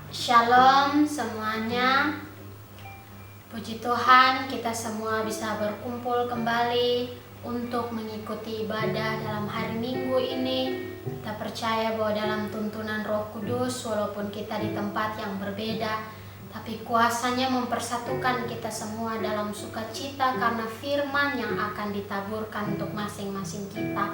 Shalom semuanya. Puji Tuhan, kita semua bisa berkumpul kembali untuk mengikuti ibadah dalam hari Minggu ini. Kita percaya bahwa dalam tuntunan Roh Kudus, walaupun kita di tempat yang berbeda, tapi kuasanya mempersatukan kita semua dalam sukacita karena firman yang akan ditaburkan untuk masing-masing kita.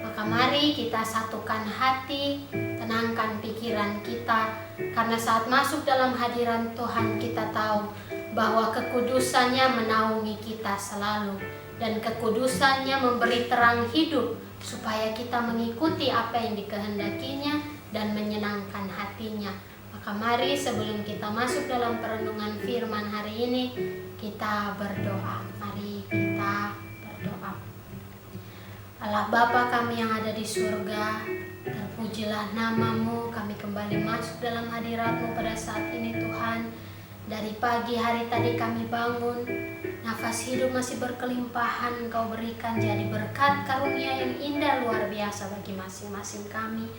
Maka mari kita satukan hati, tenangkan pikiran kita, karena saat masuk dalam hadiran Tuhan kita tahu bahwa kekudusannya menaungi kita selalu, dan kekudusannya memberi terang hidup supaya kita mengikuti apa yang dikehendakinya dan menyenangkan hatinya. Maka mari sebelum kita masuk dalam perenungan firman hari ini, kita berdoa. Mari kita berdoa. Allah Bapa kami yang ada di surga, terpujilah nama-Mu. Kami kembali masuk dalam hadirat-Mu pada saat ini Tuhan. Dari pagi hari tadi kami bangun, nafas hidup masih berkelimpahan Engkau berikan, jadi berkat karunia yang indah luar biasa bagi masing-masing kami.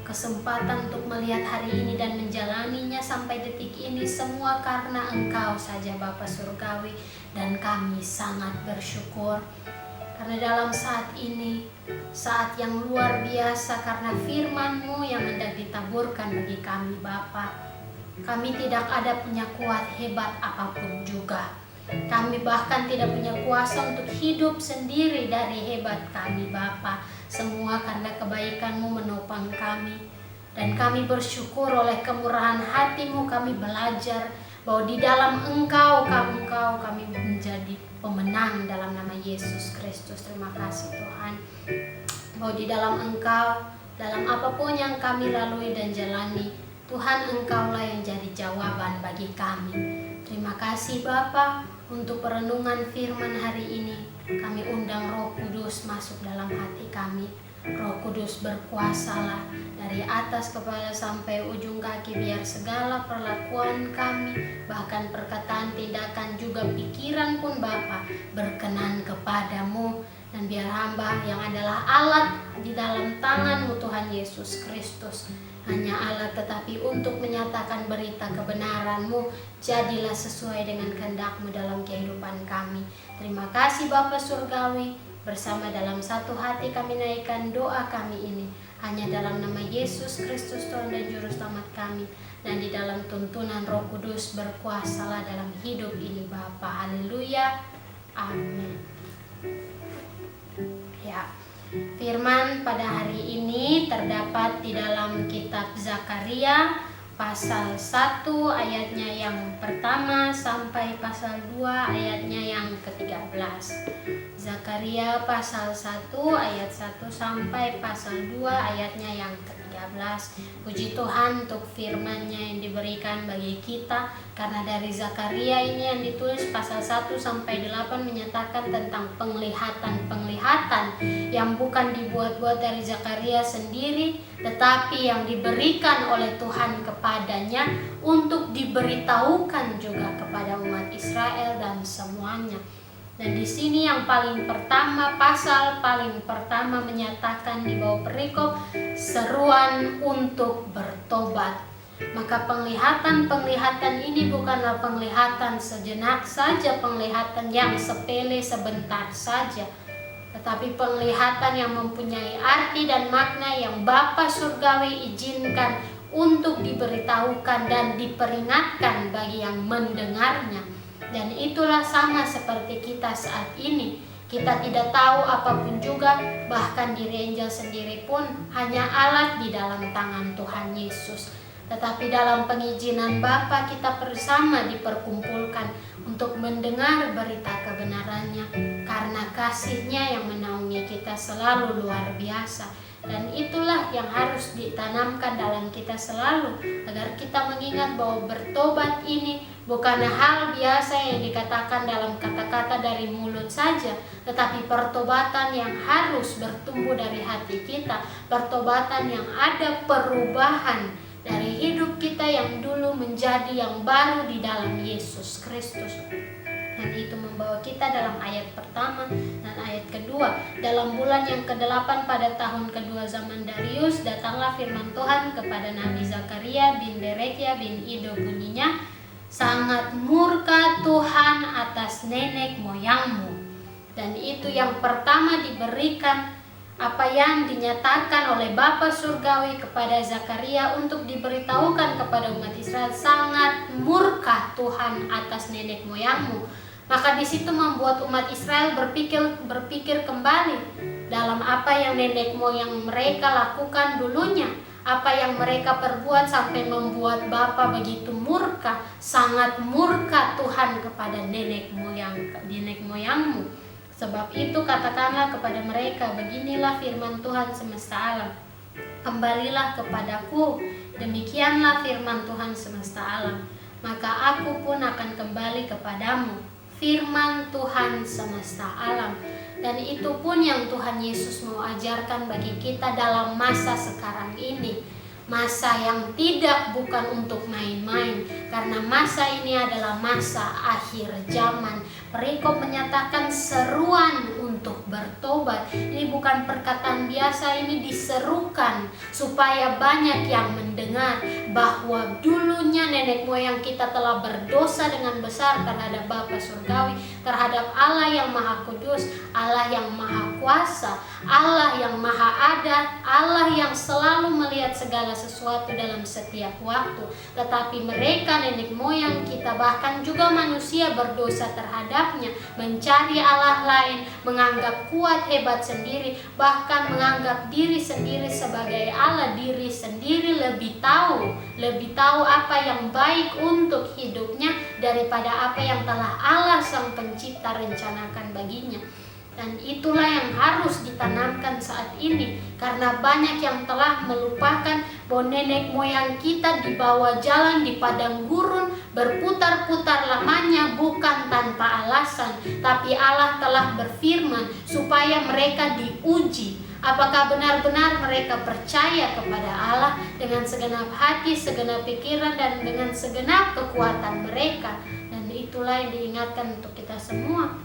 Kesempatan untuk melihat hari ini dan menjalaninya sampai detik ini semua karena Engkau saja Bapa Surgawi, dan kami sangat bersyukur. Karena dalam saat ini, saat yang luar biasa karena firman-Mu yang hendak ditaburkan bagi kami Bapa. Kami tidak ada punya kuat hebat apapun juga. Kami bahkan tidak punya kuasa untuk hidup sendiri dari hebat kami Bapa. Semua karena kebaikan-Mu menopang kami. Dan kami bersyukur oleh kemurahan hati-Mu kami belajar bahwa di dalam Engkau kami menjadi pemenang dalam nama Yesus Kristus. Terima kasih Tuhan, bahwa di dalam Engkau, dalam apapun yang kami lalui dan jalani, Tuhan Engkaulah yang jadi jawaban bagi kami. Terima kasih Bapa untuk perenungan firman hari ini. Kami undang Roh Kudus masuk dalam hati kami. Roh Kudus berkuasalah dari atas kepala sampai ujung kaki, biar segala perlakuan kami, bahkan perkataan, tindakan, juga pikiran pun Bapa berkenan kepadamu. Dan biar hamba yang adalah alat di dalam tangan-Mu Tuhan Yesus Kristus, hanya alat tetapi untuk menyatakan berita kebenaran-Mu, jadilah sesuai dengan kehendak-Mu dalam kehidupan kami. Terima kasih Bapa Surgawi. Bersama dalam satu hati kami naikkan doa kami ini hanya dalam nama Yesus Kristus Tuhan dan Juru Selamat kami, dan di dalam tuntunan Roh Kudus berkuasalah dalam hidup ini Bapa. Haleluya, amin. Ya, firman pada hari ini terdapat di dalam kitab Zakaria pasal 1 ayatnya yang pertama sampai pasal 2 ayatnya yang ke-13. Zakaria pasal 1 ayat 1 sampai pasal 2 ayatnya yang ke-13. Puji Tuhan untuk firman-Nya yang diberikan bagi kita, karena dari Zakaria ini yang ditulis pasal 1 sampai 8 menyatakan tentang penglihatan yang bukan dibuat-buat dari Zakaria sendiri, tetapi yang diberikan oleh Tuhan kepadanya untuk diberitahukan juga kepada umat Israel dan semuanya. Dan di sini yang paling pertama, pasal paling pertama menyatakan di bawah perikop seruan untuk bertobat. Maka penglihatan ini bukanlah penglihatan sejenak saja, penglihatan yang sepele sebentar saja, tetapi penglihatan yang mempunyai arti dan makna yang Bapa Surgawi izinkan untuk diberitahukan dan diperingatkan bagi yang mendengarnya. Dan itulah sama seperti kita saat ini. Kita tidak tahu apapun juga, bahkan diri Angel sendiri pun hanya alat di dalam tangan Tuhan Yesus. Tetapi dalam pengizinan Bapa kita bersama diperkumpulkan untuk mendengar berita kebenarannya, karena kasih-Nya yang menaungi kita selalu luar biasa. Dan itulah yang harus ditanamkan dalam kita selalu, agar kita mengingat bahwa bertobat ini bukan hal biasa yang dikatakan dalam kata-kata dari mulut saja, tetapi pertobatan yang harus bertumbuh dari hati kita, pertobatan yang ada perubahan dari hidup kita yang dulu menjadi yang baru di dalam Yesus Kristus. Dan itu membawa kita dalam ayat pertama dan ayat kedua. Dalam bulan yang ke-8 pada tahun kedua zaman Darius, datanglah firman Tuhan kepada Nabi Zakaria bin Berekia bin Ido, bunyinya, sangat murka Tuhan atas nenek moyangmu. Dan itu yang pertama diberikan, apa yang dinyatakan oleh Bapa Surgawi kepada Zakaria untuk diberitahukan kepada umat Israel, sangat murka Tuhan atas nenek moyangmu. Maka di situ membuat umat Israel berpikir kembali dalam apa yang nenek moyang mereka lakukan dulunya, apa yang mereka perbuat sampai membuat Bapa begitu murka, sangat murka Tuhan kepada nenek moyangmu. Sebab itu katakanlah kepada mereka, beginilah firman Tuhan semesta alam, kembalilah kepadaku, demikianlah firman Tuhan semesta alam, maka aku pun akan kembali kepadamu, firman Tuhan semesta alam. Dan itu pun yang Tuhan Yesus mau ajarkan bagi kita dalam masa sekarang ini, masa yang bukan untuk main-main, karena masa ini adalah masa akhir zaman. Perikop menyatakan seruan untuk bertobat. Ini bukan perkataan biasa, ini diserukan supaya banyak yang mendengar bahwa dulunya nenek moyang kita telah berdosa dengan besar terhadap Bapa Surgawi, terhadap Allah yang Maha Kudus, Allah yang Maha Kuasa, Allah yang Maha Ada, Allah yang selalu melihat segala sesuatu dalam setiap waktu. Tetapi mereka, nenek moyang kita, bahkan juga manusia, berdosa terhadapnya, mencari Allah lain, menganggap kuat hebat sendiri, bahkan menganggap diri sendiri sebagai Allah, diri sendiri lebih tahu apa yang baik untuk hidupnya daripada apa yang telah Allah Sang Pencipta rencanakan baginya. Dan itulah yang harus ditanamkan saat ini, karena banyak yang telah melupakan bahwa nenek moyang kita dibawa jalan di padang gurun, berputar-putar lamanya bukan tanpa alasan, tapi Allah telah berfirman supaya mereka diuji apakah benar-benar mereka percaya kepada Allah dengan segenap hati, segenap pikiran, dan dengan segenap kekuatan mereka. Dan itulah yang diingatkan untuk kita semua.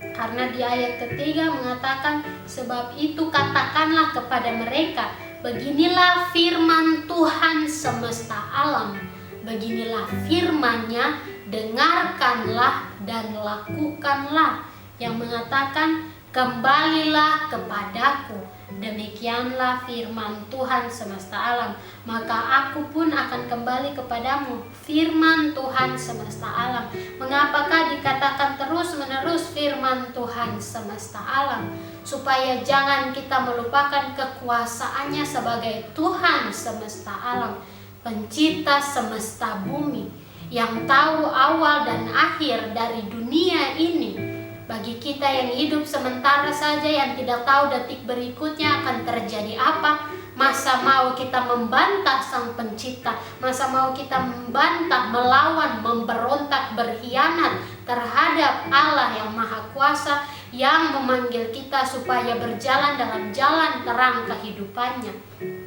Karena di ayat ketiga mengatakan, sebab itu katakanlah kepada mereka, beginilah firman Tuhan semesta alam, beginilah firman-Nya, dengarkanlah dan lakukanlah, yang mengatakan, kembalilah kepadaku, demikianlah firman Tuhan semesta alam, maka aku pun akan kembali kepadamu, firman Tuhan semesta alam. Mengapakah dikatakan terus-menerus firman Tuhan semesta alam? Supaya jangan kita melupakan kekuasaannya sebagai Tuhan semesta alam, pencipta semesta bumi, yang tahu awal dan akhir dari dunia ini. Bagi kita yang hidup sementara saja, yang tidak tahu detik berikutnya akan terjadi apa, masa mau kita membantah Sang Pencipta, masa mau kita membantah, melawan, memberontak, berkhianat terhadap Allah yang Maha Kuasa, yang memanggil kita supaya berjalan dalam jalan terang kehidupannya.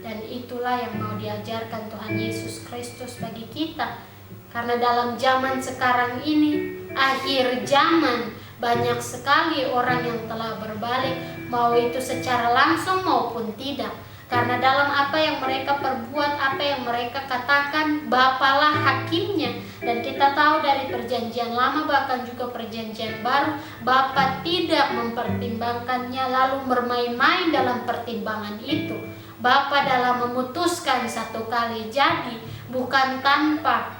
Dan itulah yang mau diajarkan Tuhan Yesus Kristus bagi kita. Karena dalam zaman sekarang ini, akhir zaman, banyak sekali orang yang telah berbalik, mau itu secara langsung maupun tidak. Karena dalam apa yang mereka perbuat, apa yang mereka katakan, Bapalah hakimnya. Dan kita tahu dari perjanjian lama, bahkan juga perjanjian baru, Bapa tidak mempertimbangkannya lalu bermain-main dalam pertimbangan itu. Bapa dalam memutuskan satu kali jadi, bukan tanpa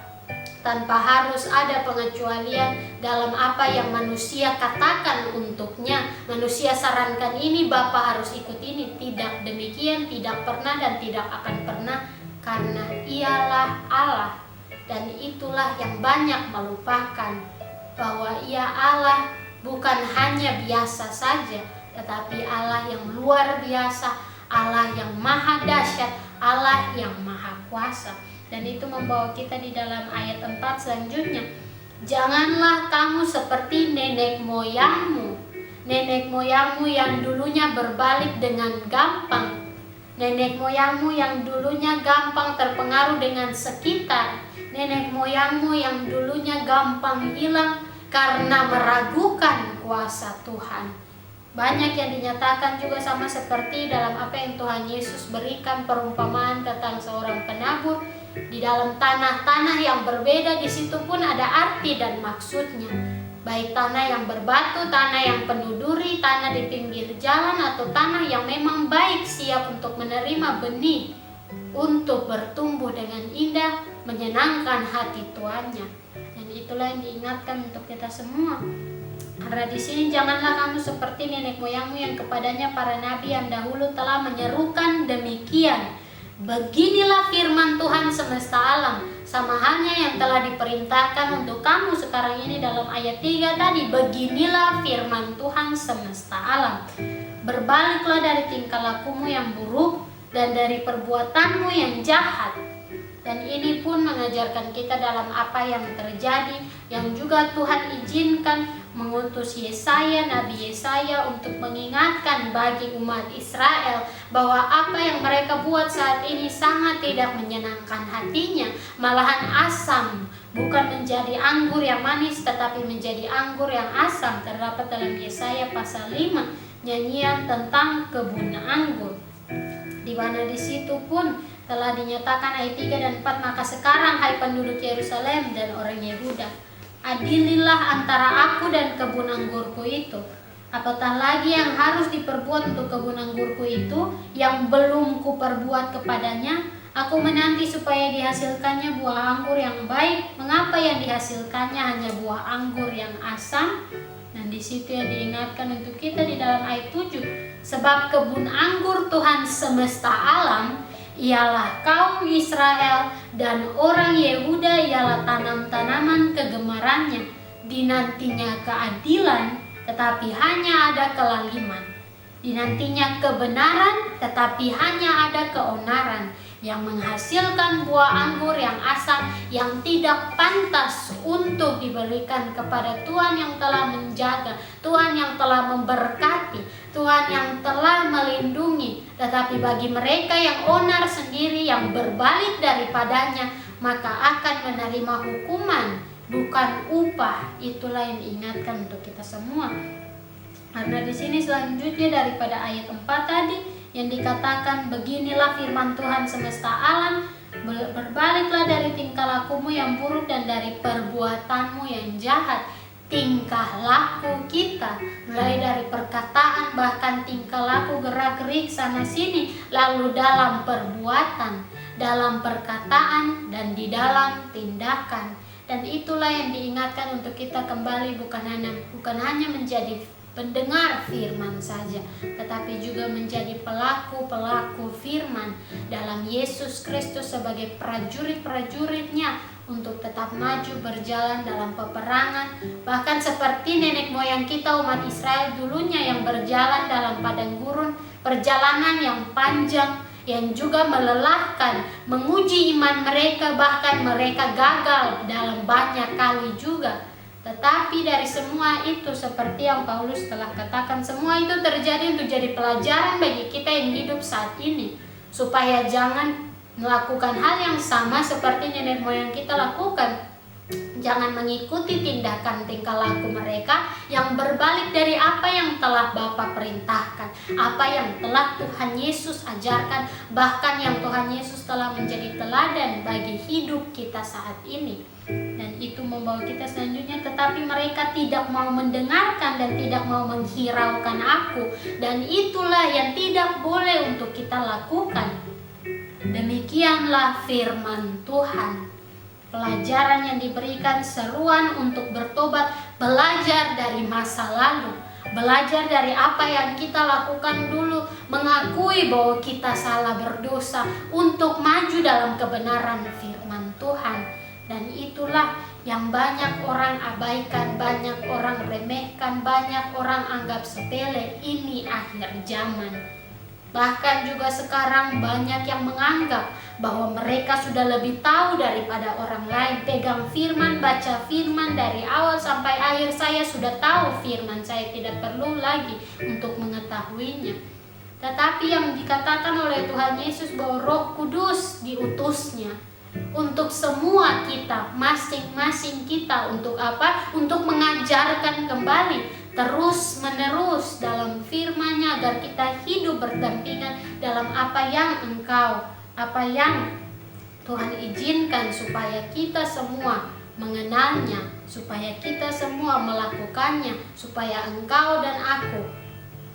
harus ada pengecualian dalam apa yang manusia katakan untuknya. Manusia sarankan ini, Bapa harus ikut ini. Tidak demikian, tidak pernah dan tidak akan pernah, karena Ialah Allah. Dan itulah yang banyak melupakan, bahwa Ia Allah bukan hanya biasa saja, tetapi Allah yang luar biasa, Allah yang maha dahsyat, Allah yang maha kuasa. Dan itu membawa kita di dalam ayat 4 selanjutnya. Janganlah kamu seperti nenek moyangmu yang dulunya berbalik dengan gampang. Nenek moyangmu yang dulunya gampang terpengaruh dengan sekitar. Nenek moyangmu yang dulunya gampang hilang karena meragukan kuasa Tuhan. Banyak yang dinyatakan juga sama seperti dalam apa yang Tuhan Yesus berikan perumpamaan tentang seorang penabur. Di dalam tanah-tanah yang berbeda, di situ pun ada arti dan maksudnya. Baik tanah yang berbatu, tanah yang penuh duri, tanah di pinggir jalan, atau tanah yang memang baik siap untuk menerima benih, untuk bertumbuh dengan indah, menyenangkan hati tuannya. Dan itulah yang diingatkan untuk kita semua. Karena di sini janganlah kamu seperti nenek moyangmu yang kepadanya para nabi yang dahulu telah menyerukan demikian. Beginilah firman Tuhan semesta alam, sama halnya yang telah diperintahkan untuk kamu sekarang ini dalam ayat 3 tadi. Beginilah firman Tuhan semesta alam. Berbaliklah dari tingkah lakumu yang buruk dan dari perbuatanmu yang jahat. Dan ini pun mengajarkan kita dalam apa yang terjadi, yang juga Tuhan izinkan mengutus Yesaya, Nabi Yesaya untuk mengingatkan bagi umat Israel bahwa apa yang mereka buat saat ini sangat tidak menyenangkan hatinya. Malahan asam, bukan menjadi anggur yang manis tetapi menjadi anggur yang asam. Terdapat dalam Yesaya pasal 5, nyanyian tentang kebun anggur, di mana di situ pun telah dinyatakan ayat 3 dan 4, maka sekarang hai penduduk Yerusalem dan orang Yehuda, adililah antara aku dan kebun anggurku itu. Apatah lagi yang harus diperbuat untuk kebun anggurku itu yang belum kuperbuat kepadanya? Aku menanti supaya dihasilkannya buah anggur yang baik. Mengapa yang dihasilkannya hanya buah anggur yang asam? Dan di situ yang diingatkan untuk kita di dalam ayat 7, sebab kebun anggur Tuhan semesta alam ialah kaum Israel, dan orang Yehuda ialah tanam-tanaman kegemarannya. Dinantinya keadilan, tetapi hanya ada kelaliman. Dinantinya kebenaran, tetapi hanya ada keonaran. Yang menghasilkan buah anggur yang asam, yang tidak pantas untuk diberikan kepada Tuhan yang telah menjaga, Tuhan yang telah memberkati, Tuhan yang telah melindungi. Tetapi bagi mereka yang onar sendiri, yang berbalik daripadanya, maka akan menerima hukuman, bukan upah. Itulah yang diingatkan untuk kita semua. Karena di sini selanjutnya daripada ayat 4 tadi yang dikatakan, beginilah firman Tuhan semesta alam, berbaliklah dari tingkah lakumu yang buruk dan dari perbuatanmu yang jahat. Tingkah laku kita, mulai dari perkataan bahkan tingkah laku, gerak-gerik sana sini, lalu dalam perbuatan, dalam perkataan, dan di dalam tindakan. Dan itulah yang diingatkan untuk kita kembali, bukan hanya menjadi pendengar firman saja, tetapi juga menjadi pelaku-pelaku firman dalam Yesus Kristus sebagai prajurit-prajuritnya untuk tetap maju berjalan dalam peperangan, bahkan seperti nenek moyang kita umat Israel dulunya yang berjalan dalam padang gurun, perjalanan yang panjang yang juga melelahkan, menguji iman mereka, bahkan mereka gagal dalam banyak kali juga. Tetapi dari semua itu, seperti yang Paulus telah katakan, semua itu terjadi untuk jadi pelajaran bagi kita yang hidup saat ini, supaya jangan melakukan hal yang sama seperti nenek moyang kita lakukan. Jangan mengikuti tindakan tingkah laku mereka yang berbalik dari apa yang telah Bapa perintahkan, apa yang telah Tuhan Yesus ajarkan, bahkan yang Tuhan Yesus telah menjadi teladan bagi hidup kita saat ini. Dan itu membawa kita selanjutnya, tetapi mereka tidak mau mendengarkan dan tidak mau menghiraukan aku, dan itulah yang tidak boleh untuk kita lakukan. Demikianlah firman Tuhan. Pelajaran yang diberikan, seruan untuk bertobat, belajar dari masa lalu, belajar dari apa yang kita lakukan dulu, mengakui bahwa kita salah berdosa untuk maju dalam kebenaran firman Tuhan. Dan itulah yang banyak orang abaikan, banyak orang remehkan, banyak orang anggap sepele. Ini akhir zaman. Bahkan juga sekarang banyak yang menganggap bahwa mereka sudah lebih tahu daripada orang lain. Pegang firman, baca firman dari awal sampai akhir, saya sudah tahu firman, saya tidak perlu lagi untuk mengetahuinya. Tetapi yang dikatakan oleh Tuhan Yesus bahwa Roh Kudus diutusnya, untuk semua kita, masing-masing kita. Untuk apa? Untuk mengajarkan kembali terus menerus dalam firman-Nya, agar kita hidup berdampingan dalam apa yang Tuhan izinkan, supaya kita semua mengenalnya, supaya kita semua melakukannya, supaya engkau dan aku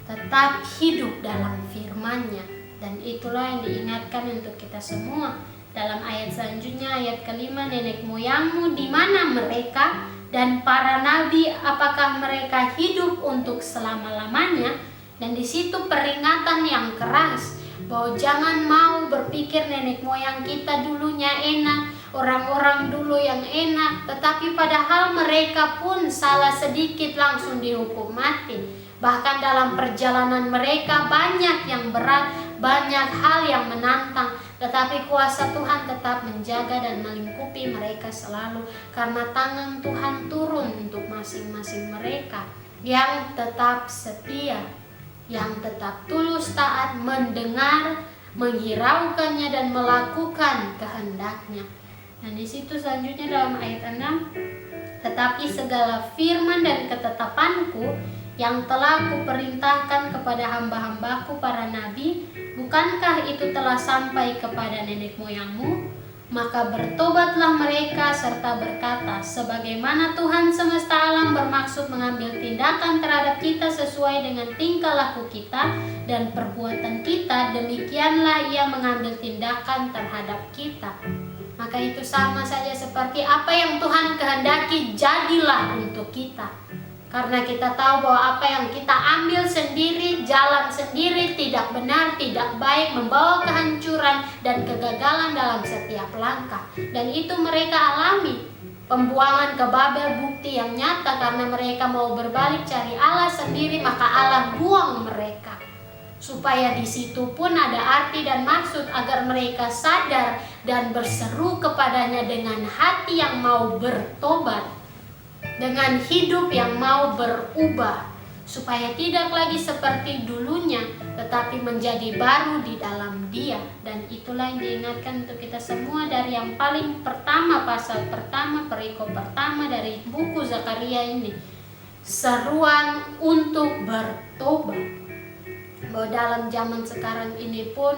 tetap hidup dalam firman-Nya. Dan itulah yang diingatkan untuk kita semua. Dalam ayat selanjutnya, ayat kelima, nenek moyangmu di mana mereka, dan para nabi, apakah mereka hidup untuk selama-lamanya? Dan di situ peringatan yang keras bahwa jangan mau berpikir nenek moyang kita dulunya enak, orang-orang dulu yang enak, tetapi padahal mereka pun salah sedikit langsung dihukum mati. Bahkan dalam perjalanan mereka banyak yang berat, banyak hal yang menantang, tetapi kuasa Tuhan tetap menjaga dan melingkupi mereka selalu, karena tangan Tuhan turun untuk masing-masing mereka yang tetap setia, yang tetap tulus taat mendengar, menghiraukannya dan melakukan kehendak-Nya. Dan di situ selanjutnya dalam ayat 6, tetapi segala firman dan ketetapanku yang telah kuperintahkan kepada hamba-hambaku para nabi, bukankah itu telah sampai kepada nenek moyangmu? Maka bertobatlah mereka serta berkata, sebagaimana Tuhan semesta alam bermaksud mengambil tindakan terhadap kita sesuai dengan tingkah laku kita dan perbuatan kita, demikianlah Ia mengambil tindakan terhadap kita. Maka itu sama saja seperti apa yang Tuhan kehendaki, jadilah untuk kita. Karena kita tahu bahwa apa yang kita ambil sendiri, jalan sendiri, tidak benar, tidak baik, membawa kehancuran dan kegagalan dalam setiap langkah. Dan itu mereka alami. Pembuangan ke Babel bukti yang nyata, karena mereka mau berbalik cari Allah sendiri, maka Allah buang mereka. Supaya di situ pun ada arti dan maksud, agar mereka sadar dan berseru kepadanya dengan hati yang mau bertobat, dengan hidup yang mau berubah, supaya tidak lagi seperti dulunya, tetapi menjadi baru di dalam Dia. Dan itulah yang diingatkan untuk kita semua dari yang paling pertama, pasal pertama, perikop pertama dari buku Zakaria ini. Seruan untuk bertobat. Bahwa dalam zaman sekarang ini pun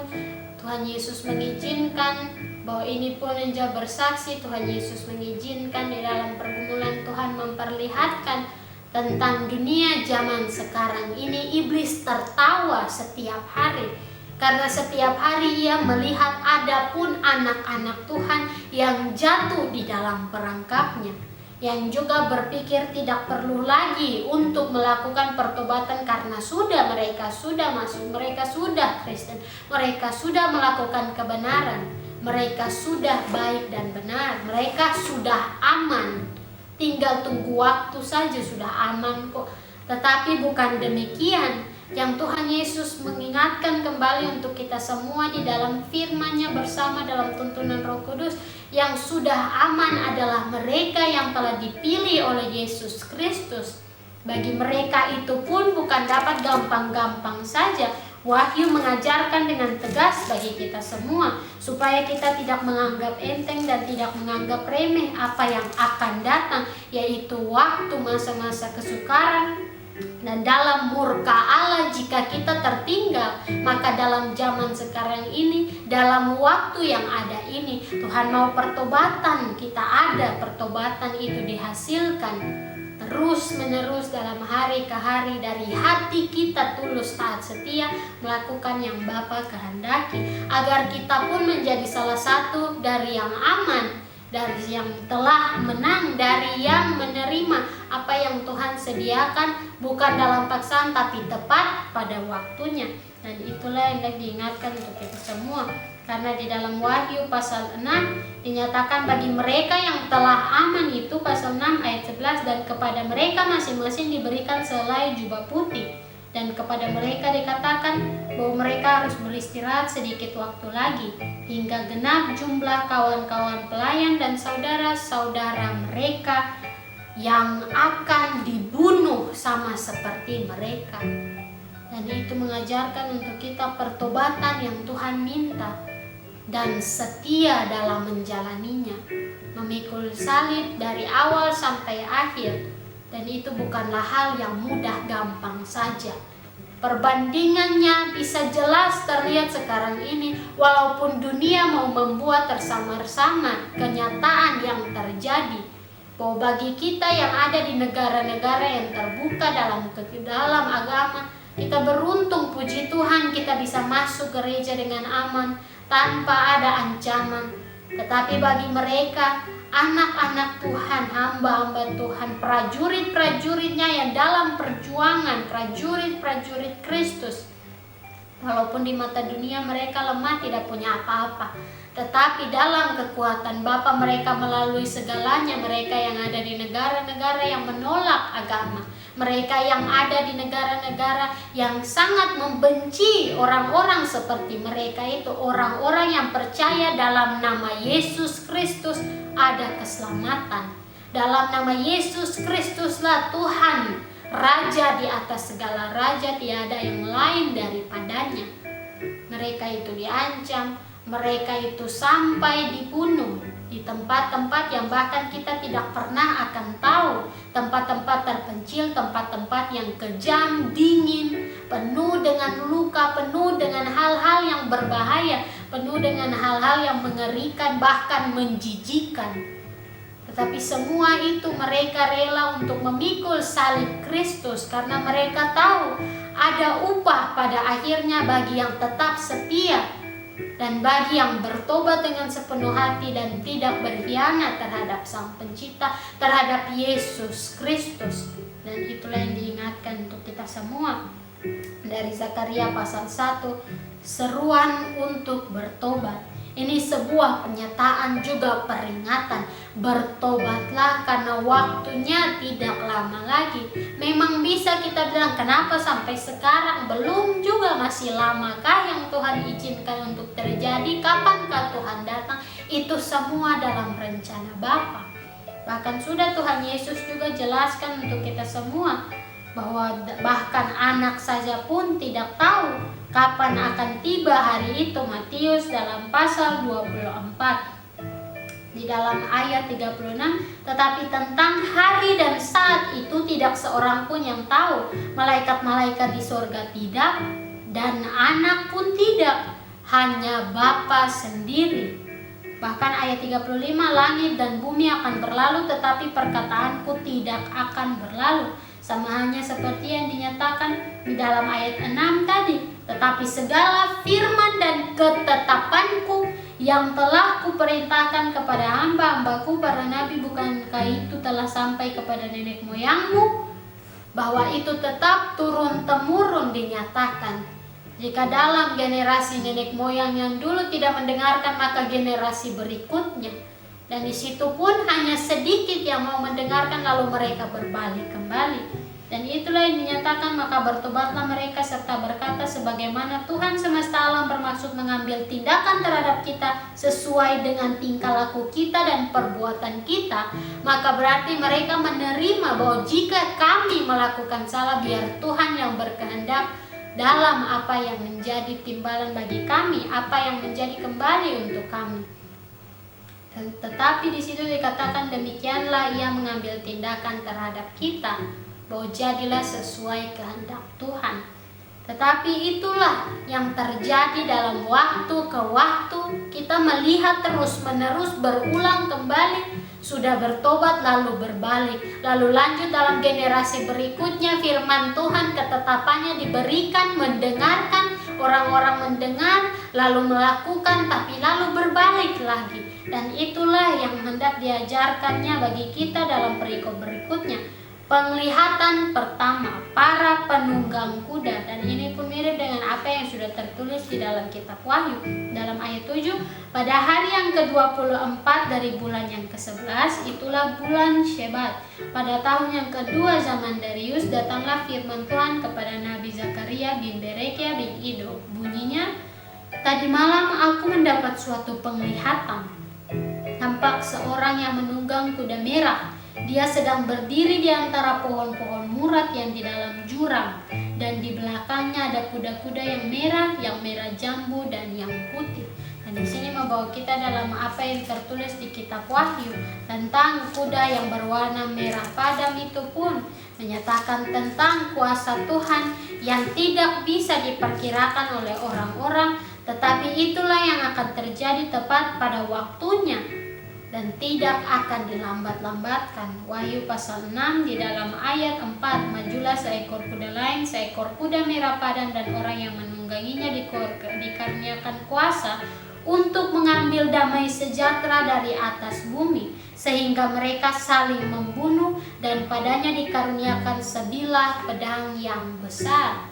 Tuhan Yesus mengizinkan, bahwa ini pun menjadi bersaksi, Tuhan Yesus mengizinkan di dalam pergumulan Tuhan memperlihatkan tentang dunia zaman sekarang ini. Iblis tertawa setiap hari, karena setiap hari ia melihat ada pun anak-anak Tuhan yang jatuh di dalam perangkapnya, yang juga berpikir tidak perlu lagi untuk melakukan pertobatan karena mereka sudah masuk, mereka sudah Kristen, mereka sudah melakukan kebenaran, mereka sudah baik dan benar, mereka sudah aman, tinggal tunggu waktu saja sudah aman kok. Tetapi bukan demikian. Yang Tuhan Yesus mengingatkan kembali untuk kita semua di dalam firman-Nya bersama dalam tuntunan Roh Kudus, yang sudah aman adalah mereka yang telah dipilih oleh Yesus Kristus. Bagi mereka itu pun bukan dapat gampang-gampang saja. Wahyu mengajarkan dengan tegas bagi kita semua, supaya kita tidak menganggap enteng dan tidak menganggap remeh apa yang akan datang, yaitu waktu masa-masa kesukaran. Dan dalam murka Allah jika kita tertinggal, maka dalam zaman sekarang ini, dalam waktu yang ada ini, Tuhan mau pertobatan kita ada, pertobatan itu dihasilkan terus menerus dalam hari ke hari dari hati kita tulus taat setia melakukan yang Bapa kehendaki, agar kita pun menjadi salah satu dari yang aman, dari yang telah menang, dari yang menerima apa yang Tuhan sediakan, bukan dalam paksaan tapi tepat pada waktunya. Dan itulah yang diingatkan untuk kita semua. Karena di dalam Wahyu pasal 6 dinyatakan bagi mereka yang telah aman itu, pasal 6 ayat 11, dan kepada mereka masing-masing diberikan selai jubah putih, dan kepada mereka dikatakan bahwa mereka harus beristirahat sedikit waktu lagi, hingga genap jumlah kawan-kawan pelayan dan saudara-saudara mereka yang akan dibunuh sama seperti mereka. Dan itu mengajarkan untuk kita pertobatan yang Tuhan minta. dan setia dalam menjalaninya, memikul salib dari awal sampai akhir. Dan itu bukanlah hal yang mudah gampang saja. Perbandingannya bisa jelas terlihat sekarang ini, walaupun dunia mau membuat tersamar-samar kenyataan yang terjadi, bahwa bagi kita yang ada di negara-negara yang terbuka dalam agama, kita beruntung, puji Tuhan, kita bisa masuk gereja dengan aman tanpa ada ancaman. Tetapi bagi mereka, anak-anak Tuhan, hamba-hamba Tuhan, prajurit-prajuritnya yang dalam perjuangan, prajurit-prajurit Kristus, walaupun di mata dunia mereka lemah, tidak punya apa-apa, tetapi dalam kekuatan Bapa mereka melalui segalanya. Mereka yang ada di negara-negara yang menolak agama, mereka yang ada di negara-negara yang sangat membenci orang-orang seperti mereka itu, orang-orang yang percaya dalam nama Yesus Kristus ada keselamatan. Dalam nama Yesus Kristuslah Tuhan, Raja di atas segala raja, tiada yang lain daripadanya. Mereka itu diancam, mereka itu sampai dibunuh di tempat-tempat yang bahkan kita tidak pernah akan tahu, tempat-tempat terpencil, tempat-tempat yang kejam, dingin, penuh dengan luka, penuh dengan hal-hal yang berbahaya, penuh dengan hal-hal yang mengerikan, bahkan menjijikkan. Tetapi semua itu mereka rela untuk memikul salib Kristus, karena mereka tahu ada upah pada akhirnya bagi yang tetap setia dan bagi yang bertobat dengan sepenuh hati dan tidak berkhianat terhadap Sang Pencipta, terhadap Yesus Kristus. Dan itulah yang diingatkan untuk kita semua dari Zakaria pasal 1, seruan untuk bertobat. Ini sebuah pernyataan juga peringatan. Bertobatlah karena waktunya tidak lama lagi. Memang bisa kita bilang, kenapa sampai sekarang belum juga, masih lamakah yang Tuhan izinkan untuk terjadi? Kapankah Tuhan datang? Itu semua dalam rencana Bapa. Bahkan sudah Tuhan Yesus juga jelaskan untuk kita semua, bahwa bahkan anak saja pun tidak tahu kapan akan tiba hari itu. Matius dalam pasal 24 di dalam ayat 36, tetapi tentang hari dan saat itu tidak seorang pun yang tahu, malaikat-malaikat di surga tidak, dan anak pun tidak, hanya Bapa sendiri. Bahkan ayat 35, langit dan bumi akan berlalu, tetapi perkataanku tidak akan berlalu. Sama halnya seperti yang dinyatakan di dalam ayat 6 tadi. Tetapi segala firman dan ketetapanku yang telah kuperintahkan kepada hamba-hambaku para nabi, bukankah itu telah sampai kepada nenek moyangmu? Bahwa itu tetap turun-temurun dinyatakan. Jika dalam generasi nenek moyang yang dulu tidak mendengarkan, maka generasi berikutnya. Dan di situ pun hanya sedikit yang mau mendengarkan, lalu mereka berbalik kembali. Dan itulah yang dinyatakan, maka bertobatlah mereka serta berkata, sebagaimana Tuhan semesta alam bermaksud mengambil tindakan terhadap kita sesuai dengan tingkah laku kita dan perbuatan kita, maka berarti mereka menerima bahwa jika kami melakukan salah, biar Tuhan yang berkehendak dalam apa yang menjadi timbalan bagi kami, apa yang menjadi kembali untuk kami. Tetapi di situ dikatakan, demikianlah Ia mengambil tindakan terhadap kita, bahwa jadilah sesuai kehendak Tuhan. Tetapi itulah yang terjadi dalam waktu ke waktu. Kita melihat terus-menerus berulang kembali. Sudah bertobat lalu berbalik, lalu lanjut dalam generasi berikutnya, firman Tuhan, ketetapannya diberikan, mendengarkan, orang-orang mendengar, lalu melakukan, tapi lalu berbalik lagi. Dan itulah yang hendak diajarkannya bagi kita dalam perikop berikutnya. Penglihatan pertama, para penunggang kuda. Dan ini pun mirip dengan apa yang sudah tertulis di dalam kitab Wahyu. Dalam ayat 7, pada hari yang ke-24 dari bulan yang ke-11, itulah bulan Shebat. Pada tahun yang kedua zaman Darius, datanglah firman Tuhan kepada Nabi Zakaria bin Berekia bin Ido. Bunyinya, tadi malam aku mendapat suatu penglihatan. Tampak seorang yang menunggang kuda merah. Dia sedang berdiri di antara pohon-pohon murat yang di dalam jurang, dan di belakangnya ada kuda-kuda yang merah jambu dan yang putih. Dan Dan di sini membawa kita dalam apa yang tertulis di kitab Wahyu tentang kuda yang berwarna merah padam itu pun menyatakan tentang kuasa Tuhan yang tidak bisa diperkirakan oleh orang-orang, tetapi itulah yang akan terjadi tepat pada waktunya dan tidak akan dilambat-lambatkan. Wahyu pasal 6 di dalam ayat 4, majulah seekor kuda lain, seekor kuda merah padam, dan orang yang menungganginya dikaruniakan kuasa untuk mengambil damai sejahtera dari atas bumi, sehingga mereka saling membunuh, dan padanya dikaruniakan sebilah pedang yang besar,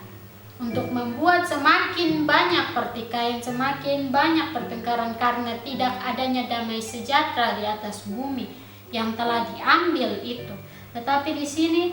untuk membuat semakin banyak pertikaian, semakin banyak pertengkaran, karena tidak adanya damai sejahtera di atas bumi yang telah diambil itu. Tetapi di sini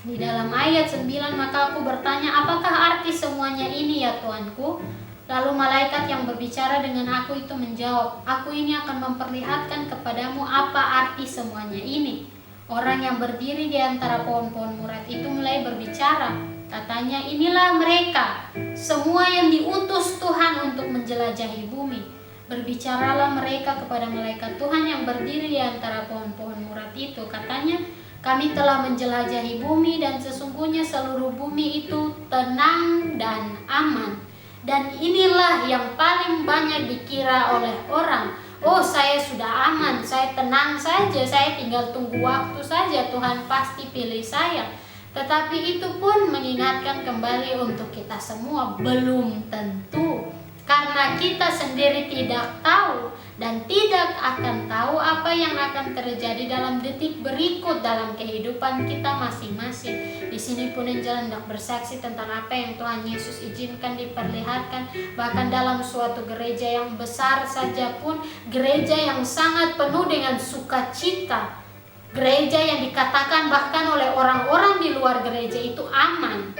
di dalam ayat 9, maka aku bertanya, apakah arti semuanya ini ya Tuanku? Lalu malaikat yang berbicara dengan aku itu menjawab, aku ini akan memperlihatkan kepadamu apa arti semuanya ini. Orang yang berdiri di antara pohon-pohon murat itu mulai berbicara. Katanya, inilah mereka, semua yang diutus Tuhan untuk menjelajahi bumi. Berbicaralah mereka kepada malaikat Tuhan yang berdiri di antara pohon-pohon murat itu. Katanya, kami telah menjelajahi bumi dan sesungguhnya seluruh bumi itu tenang dan aman. Dan inilah yang paling banyak dikira oleh orang. Oh, saya sudah aman, saya tenang saja, saya tinggal tunggu waktu saja, Tuhan pasti pilih saya. Tetapi itu pun mengingatkan kembali untuk kita semua, belum tentu. Karena kita sendiri tidak tahu dan tidak akan tahu apa yang akan terjadi dalam detik berikut dalam kehidupan kita masing-masing. Di sini pun Angel hendak bersaksi tentang apa yang Tuhan Yesus izinkan diperlihatkan, bahkan dalam suatu gereja yang besar saja pun, gereja yang sangat penuh dengan sukacita, gereja yang dikatakan bahkan oleh orang-orang di luar gereja itu aman.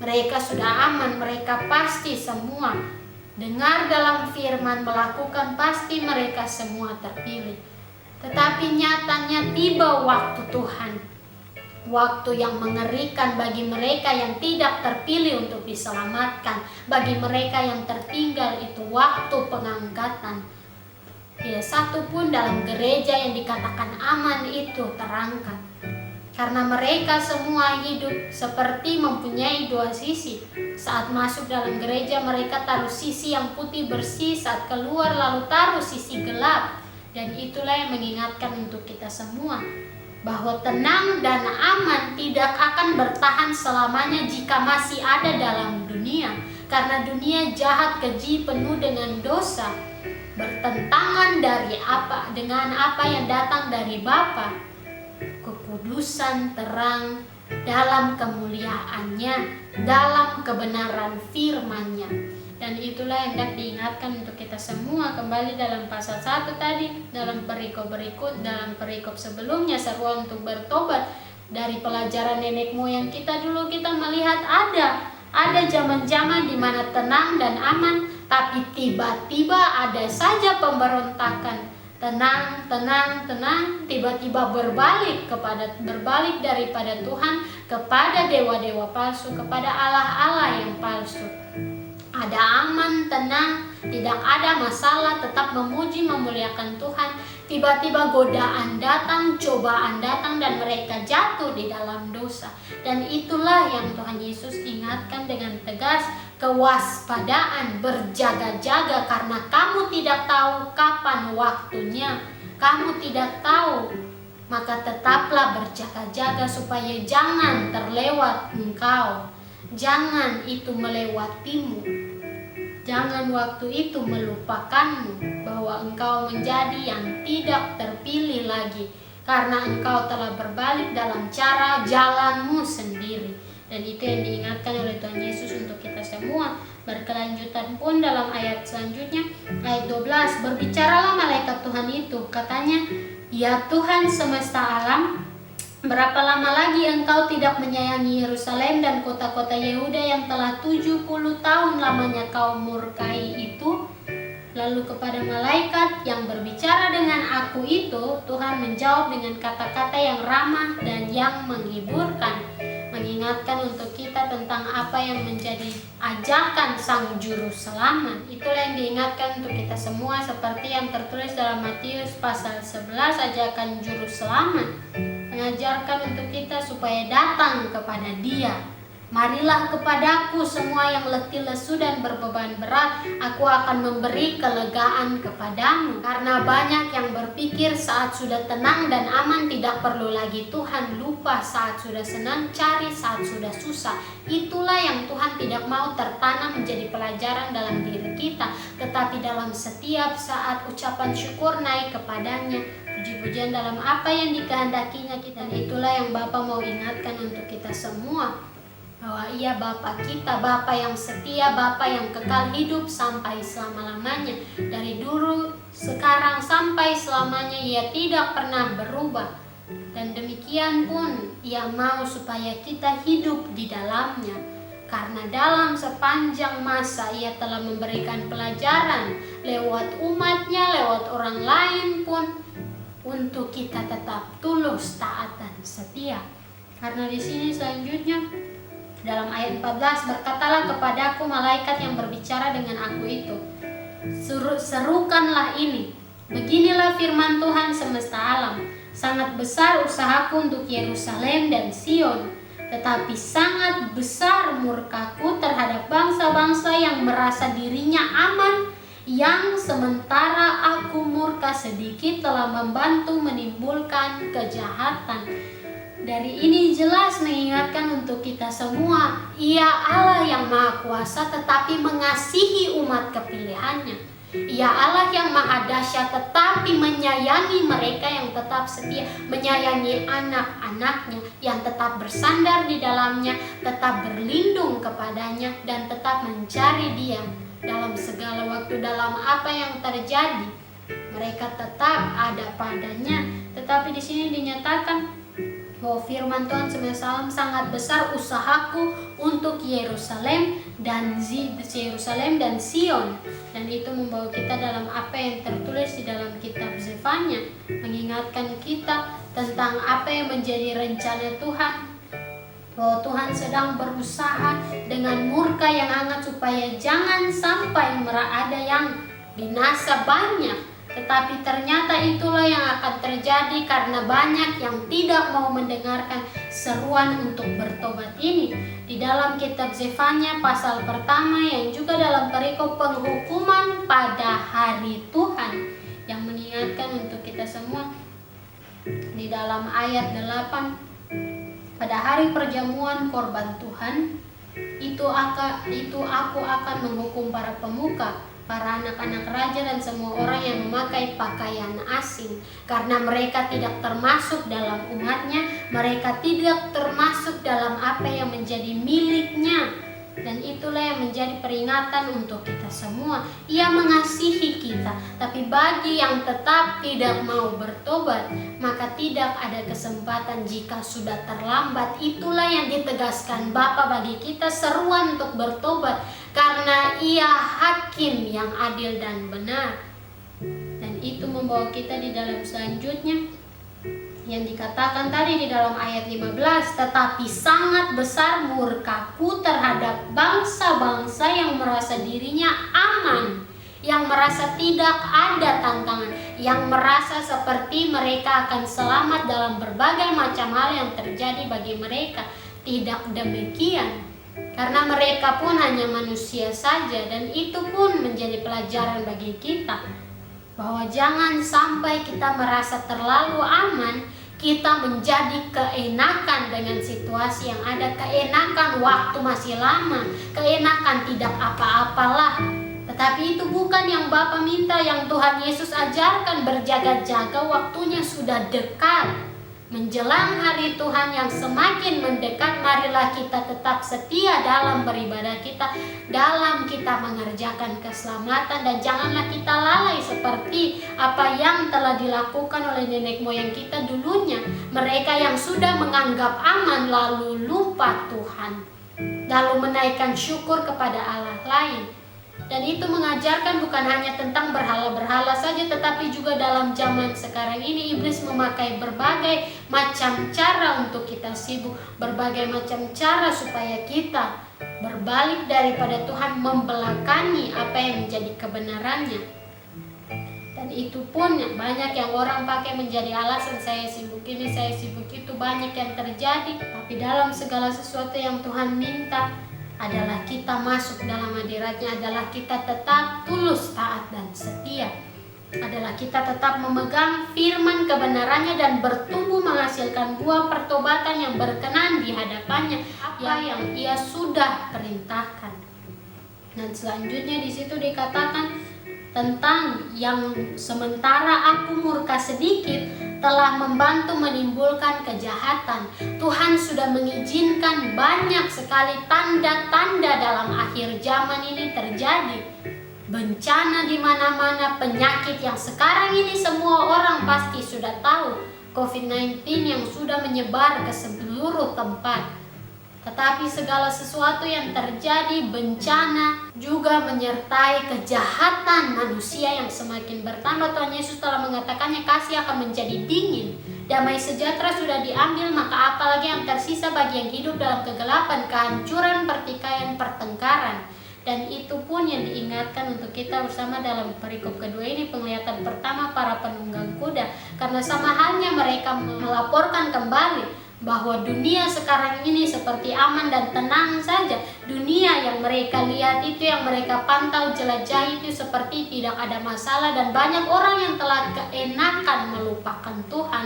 Mereka sudah aman, mereka pasti semua dengar dalam firman, melakukan, pasti mereka semua terpilih. Tetapi nyatanya tiba waktu Tuhan, waktu yang mengerikan bagi mereka yang tidak terpilih untuk diselamatkan. Bagi mereka yang tertinggal itu waktu pengangkatan. Tidak satu pun dalam gereja yang dikatakan aman itu terangkat. Karena mereka semua hidup seperti mempunyai dua sisi. Saat masuk dalam gereja mereka taruh sisi yang putih bersih, saat keluar lalu taruh sisi gelap. Dan itulah yang mengingatkan untuk kita semua, bahwa tenang dan aman tidak akan bertahan selamanya jika masih ada dalam dunia. Karena dunia jahat, keji, penuh dengan dosa, bertentangan dengan apa yang datang dari Bapa, kekudusan, terang, dalam kemuliaannya, dalam kebenaran firman-Nya. Dan itulah yang hendak diingatkan untuk kita semua. Kembali dalam pasal 1 tadi, dalam perikop berikut, dalam perikop sebelumnya, seruan untuk bertobat. Dari pelajaran nenek moyang kita dulu, kita melihat ada zaman-zaman di mana tenang dan aman, tapi tiba-tiba ada saja pemberontakan. Tenang, tiba-tiba berbalik daripada Tuhan kepada dewa-dewa palsu, kepada Allah-Allah yang palsu. Ada aman, tenang, tidak ada masalah, tetap memuji, memuliakan Tuhan. Tiba-tiba godaan datang, cobaan datang, dan mereka jatuh di dalam dosa. Dan itulah yang Tuhan Yesus ingatkan dengan tegas, kewaspadaan, berjaga-jaga, karena kamu tidak tahu kapan waktunya. Kamu tidak tahu, maka tetaplah berjaga-jaga supaya jangan terlewat engkau. Jangan itu melewatimu. Jangan waktu itu melupakanmu, bahwa engkau menjadi yang tidak terpilih lagi, karena engkau telah berbalik dalam cara jalanmu sendiri. Dan itu yang diingatkan oleh Tuhan Yesus untuk kita semua. Berkelanjutan pun dalam ayat selanjutnya, ayat 12, berbicaralah malaikat Tuhan itu, katanya, ya Tuhan semesta alam, berapa lama lagi engkau tidak menyayangi Yerusalem dan kota-kota Yehuda yang telah 70 tahun lamanya kau murkai itu? Lalu kepada malaikat yang berbicara dengan aku itu, Tuhan menjawab dengan kata-kata yang ramah dan yang menghiburkan. mengingatkan untuk kita tentang apa yang menjadi ajakan Sang Juru Selamat. Itulah yang diingatkan untuk kita semua, seperti yang tertulis dalam Matius pasal 11, ajakan Juru Selamat mengajarkan untuk kita supaya datang kepada Dia. Marilah kepadaku semua yang letih lesu dan berbeban berat, aku akan memberi kelegaan kepadamu. Karena banyak yang berpikir saat sudah tenang dan aman tidak perlu lagi Tuhan, lupa saat sudah senang, cari saat sudah susah. Itulah yang Tuhan tidak mau tertanam menjadi pelajaran dalam diri kita, tetapi dalam setiap saat ucapan syukur naik kepadanya, puji-pujian dalam apa yang dikehendakinya kita. Dan itulah yang Bapa mau ingatkan untuk kita semua, bahwa Ia Bapa kita, Bapa yang setia, Bapa yang kekal hidup sampai selama-lamanya. Dari dulu, sekarang, sampai selamanya Ia tidak pernah berubah. Dan demikian pun Ia mau supaya kita hidup di dalamnya. Karena dalam sepanjang masa Ia telah memberikan pelajaran lewat umatnya, lewat orang lain pun, untuk kita tetap tulus, taat, dan setia. Karena di sini selanjutnya dalam ayat 14, berkatalah kepadaku malaikat yang berbicara dengan aku itu, serukanlah ini, beginilah firman Tuhan semesta alam, sangat besar usahaku untuk Yerusalem dan Sion, tetapi sangat besar murkaku terhadap bangsa-bangsa yang merasa dirinya aman, yang sementara aku murka sedikit telah membantu menimbulkan kejahatan. Dari ini jelas mengingatkan untuk kita semua, Ia Allah yang Maha Kuasa tetapi mengasihi umat kepilihannya. Ia Allah yang Maha Dahsyat tetapi menyayangi mereka yang tetap setia, menyayangi anak-anaknya yang tetap bersandar di dalamnya, tetap berlindung kepadanya, dan tetap mencari Dia dalam segala waktu. Dalam apa yang terjadi, mereka tetap ada padanya. Tetapi di sini dinyatakan bahwa firman Tuhan semesta alam, sangat besar usahaku untuk Yerusalem dan Sion. Dan itu membawa kita dalam apa yang tertulis di dalam kitab Zefanya, mengingatkan kita tentang apa yang menjadi rencana Tuhan, bahwa Tuhan sedang berusaha dengan murka yang hangat supaya jangan sampai ada yang binasa banyak. Tetapi ternyata itulah yang akan terjadi karena banyak yang tidak mau mendengarkan seruan untuk bertobat ini. Di dalam kitab Zefanya pasal pertama, yang juga dalam perikop penghukuman pada hari Tuhan, yang mengingatkan untuk kita semua di dalam ayat 8, pada hari perjamuan korban Tuhan, itu aku akan menghukum para pemuka, para anak-anak raja dan semua orang yang memakai pakaian asing, karena mereka tidak termasuk dalam umatnya, mereka tidak termasuk dalam apa yang menjadi miliknya. Dan itulah yang menjadi peringatan untuk kita semua. Ia mengasihi kita, tapi bagi yang tetap tidak mau bertobat, maka tidak ada kesempatan jika sudah terlambat. Itulah yang ditegaskan Bapa bagi kita, seruan untuk bertobat, karena Ia hakim yang adil dan benar. Dan itu membawa kita di dalam selanjutnya, yang dikatakan tadi di dalam ayat 15, tetapi sangat besar murkaku terhadap bangsa-bangsa yang merasa dirinya aman, yang merasa tidak ada tantangan, yang merasa seperti mereka akan selamat dalam berbagai macam hal yang terjadi bagi mereka. Tidak demikian, karena mereka pun hanya manusia saja. Dan itu pun menjadi pelajaran bagi kita, bahwa jangan sampai kita merasa terlalu aman, kita menjadi keenakan dengan situasi yang ada, keenakan waktu masih lama, keenakan tidak apa-apalah. Tetapi itu bukan yang Bapa minta, yang Tuhan Yesus ajarkan. Berjaga-jaga, waktunya sudah dekat. Menjelang hari Tuhan yang semakin mendekat, marilah kita tetap setia dalam beribadah kita, dalam kita mengerjakan keselamatan, dan janganlah kita lalai seperti apa yang telah dilakukan oleh nenek moyang kita dulunya. Mereka yang sudah menganggap aman lalu lupa Tuhan, lalu menaikkan syukur kepada Allah lain. Dan itu mengajarkan bukan hanya tentang berhala-berhala saja, tetapi juga dalam zaman sekarang ini iblis memakai berbagai macam cara untuk kita sibuk, berbagai macam cara supaya kita berbalik daripada Tuhan, membelakangi apa yang menjadi kebenarannya. Dan itu pun banyak yang orang pakai menjadi alasan, saya sibuk ini, saya sibuk itu, banyak yang terjadi. Tapi dalam segala sesuatu yang Tuhan minta adalah kita masuk dalam hadiratnya, adalah kita tetap tulus, taat, dan setia, adalah kita tetap memegang firman kebenarannya dan bertumbuh menghasilkan buah pertobatan yang berkenan di hadapannya, apa yang Ia sudah perintahkan. Dan selanjutnya di situ dikatakan tentang yang sementara aku murka sedikit telah membantu menimbulkan kejahatan. Tuhan sudah mengizinkan banyak sekali tanda-tanda dalam akhir zaman ini terjadi. Bencana di mana-mana, penyakit yang sekarang ini semua orang pasti sudah tahu, COVID-19 yang sudah menyebar ke seluruh tempat. Tetapi segala sesuatu yang terjadi, bencana, juga menyertai kejahatan manusia yang semakin bertambah. Tuhan Yesus telah mengatakannya, kasih akan menjadi dingin, damai sejahtera sudah diambil, maka apalagi yang tersisa bagi yang hidup dalam kegelapan, kehancuran, pertikaian, pertengkaran. Dan itu pun yang diingatkan untuk kita bersama dalam perikop kedua ini, penglihatan pertama para penunggang kuda. Karena sama halnya mereka melaporkan kembali bahwa dunia sekarang ini seperti aman dan tenang saja. Dunia yang mereka lihat itu, yang mereka pantau, jelajahi itu seperti tidak ada masalah, dan banyak orang yang telah keenakan melupakan Tuhan.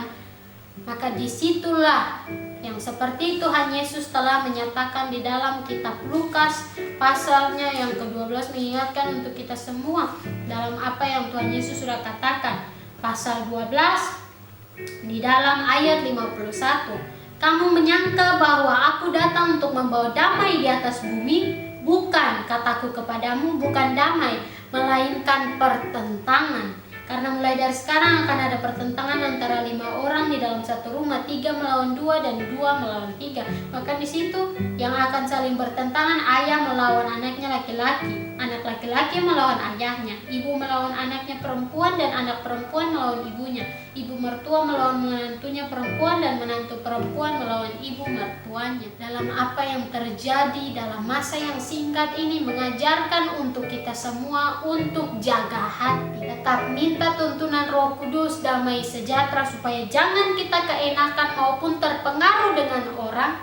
Maka disitulah yang seperti Tuhan Yesus telah menyatakan di dalam kitab Lukas pasalnya yang ke-12, mengingatkan untuk kita semua dalam apa yang Tuhan Yesus sudah katakan. Pasal 12 di dalam ayat 51. Kamu menyangka bahwa aku datang untuk membawa damai di atas bumi? Bukan, kataku kepadamu, bukan damai, melainkan pertentangan. Karena mulai dari sekarang akan ada pertentangan antara 5 orang di dalam satu rumah, 3 melawan 2 dan 2 melawan 3. Maka di situ yang akan saling bertentangan, ayah melawan anaknya laki-laki, anak laki-laki melawan ayahnya, ibu melawan anaknya perempuan, dan anak perempuan melawan ibunya, ibu mertua melawan menantunya perempuan, dan menantu perempuan melawan ibu mertuanya. Dalam apa yang terjadi dalam masa yang singkat ini mengajarkan untuk kita semua untuk jaga hati, tetap minta tuntunan Roh Kudus, damai sejahtera, supaya jangan kita keenakan maupun terpengaruh dengan orang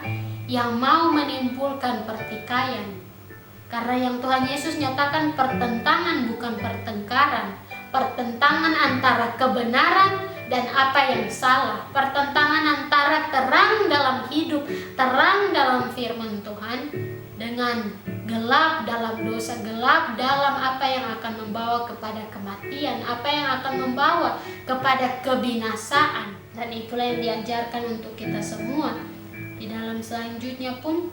yang mau menimbulkan pertikaian. Karena yang Tuhan Yesus nyatakan pertentangan bukan pertengkaran, pertentangan antara kebenaran dan apa yang salah, pertentangan antara terang dalam hidup, terang dalam firman Tuhan, dengan gelap dalam dosa, gelap dalam apa yang akan membawa kepada kematian, apa yang akan membawa kepada kebinasaan. Dan itulah yang diajarkan untuk kita semua. Di dalam selanjutnya pun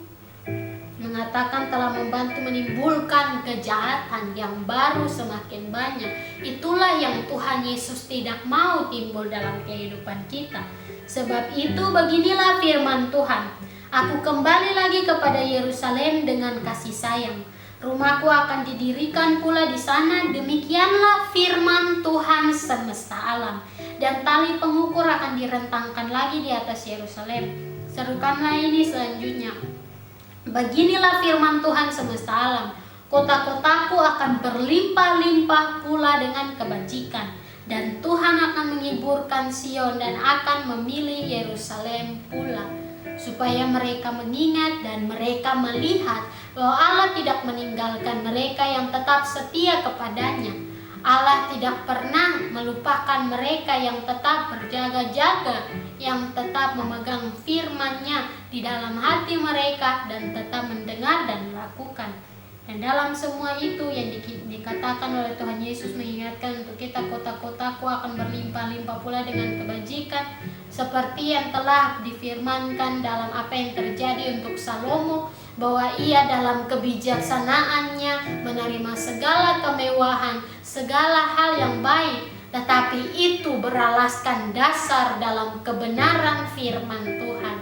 mengatakan telah membantu menimbulkan kejahatan yang baru semakin banyak. Itulah yang Tuhan Yesus tidak mau timbul dalam kehidupan kita. Sebab itu beginilah firman Tuhan, aku kembali lagi kepada Yerusalem dengan kasih sayang. Rumahku akan didirikan pula di sana. Demikianlah firman Tuhan semesta alam. Dan tali pengukur akan direntangkan lagi di atas Yerusalem. Serukanlah ini selanjutnya. Beginilah firman Tuhan semesta alam, kota-kotaku akan berlimpah-limpah pula dengan kebajikan, dan Tuhan akan menghiburkan Sion dan akan memilih Yerusalem pula, supaya mereka mengingat dan mereka melihat bahwa Allah tidak meninggalkan mereka yang tetap setia kepadanya. Allah tidak pernah melupakan mereka yang tetap berjaga-jaga, yang tetap memegang firman-Nya di dalam hati mereka dan tetap mendengar dan melakukan. Dan dalam semua itu yang dikatakan oleh Tuhan Yesus mengingatkan untuk kita, kota-kotaku akan berlimpah-limpah pula dengan kebajikan, seperti yang telah difirmankan dalam apa yang terjadi untuk Salomo, bahwa ia dalam kebijaksanaannya menerima segala kemewahan, segala hal yang baik, tetapi itu beralaskan dasar dalam kebenaran firman Tuhan.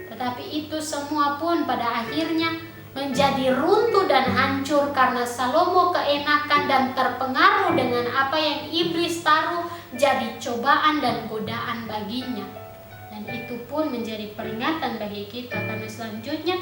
Tetapi itu semua pun pada akhirnya menjadi runtuh dan hancur karena Salomo keenakan dan terpengaruh dengan apa yang iblis taruh jadi cobaan dan godaan baginya. Dan itu pun menjadi peringatan bagi kita, karena selanjutnya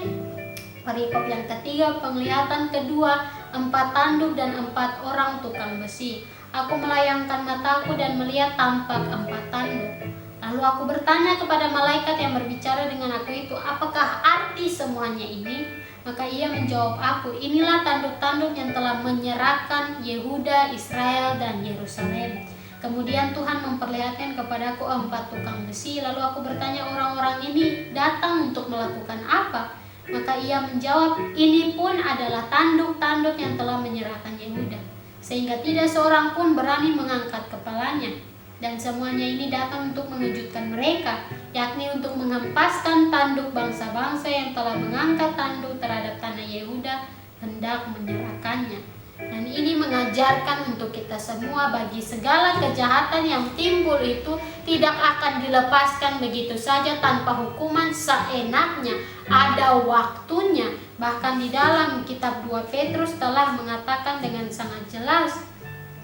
perikop yang ketiga, penglihatan kedua, 4 tanduk dan 4 orang tukang besi. Aku melayangkan mataku dan melihat tampak 4 tanduk. Lalu aku bertanya kepada malaikat yang berbicara dengan aku itu, apakah arti semuanya ini? Maka ia menjawab aku, inilah tanduk-tanduk yang telah menyerahkan Yehuda, Israel, dan Yerusalem. Kemudian Tuhan memperlihatkan kepadaku 4 tukang besi. Lalu aku bertanya, orang-orang ini datang untuk melakukan apa? Maka ia menjawab, ini pun adalah tanduk-tanduk yang telah menyerahkan Yehuda, sehingga tidak seorang pun berani mengangkat kepalanya. Dan semuanya ini datang untuk mengejutkan mereka, yakni untuk menghempaskan tanduk bangsa-bangsa yang telah mengangkat tanduk terhadap tanah Yehuda, hendak menyerahkannya. Dan ini mengajarkan untuk kita semua, bagi segala kejahatan yang timbul itu tidak akan dilepaskan begitu saja tanpa hukuman seenaknya. Ada waktunya. Bahkan di dalam kitab 2 Petrus telah mengatakan dengan sangat jelas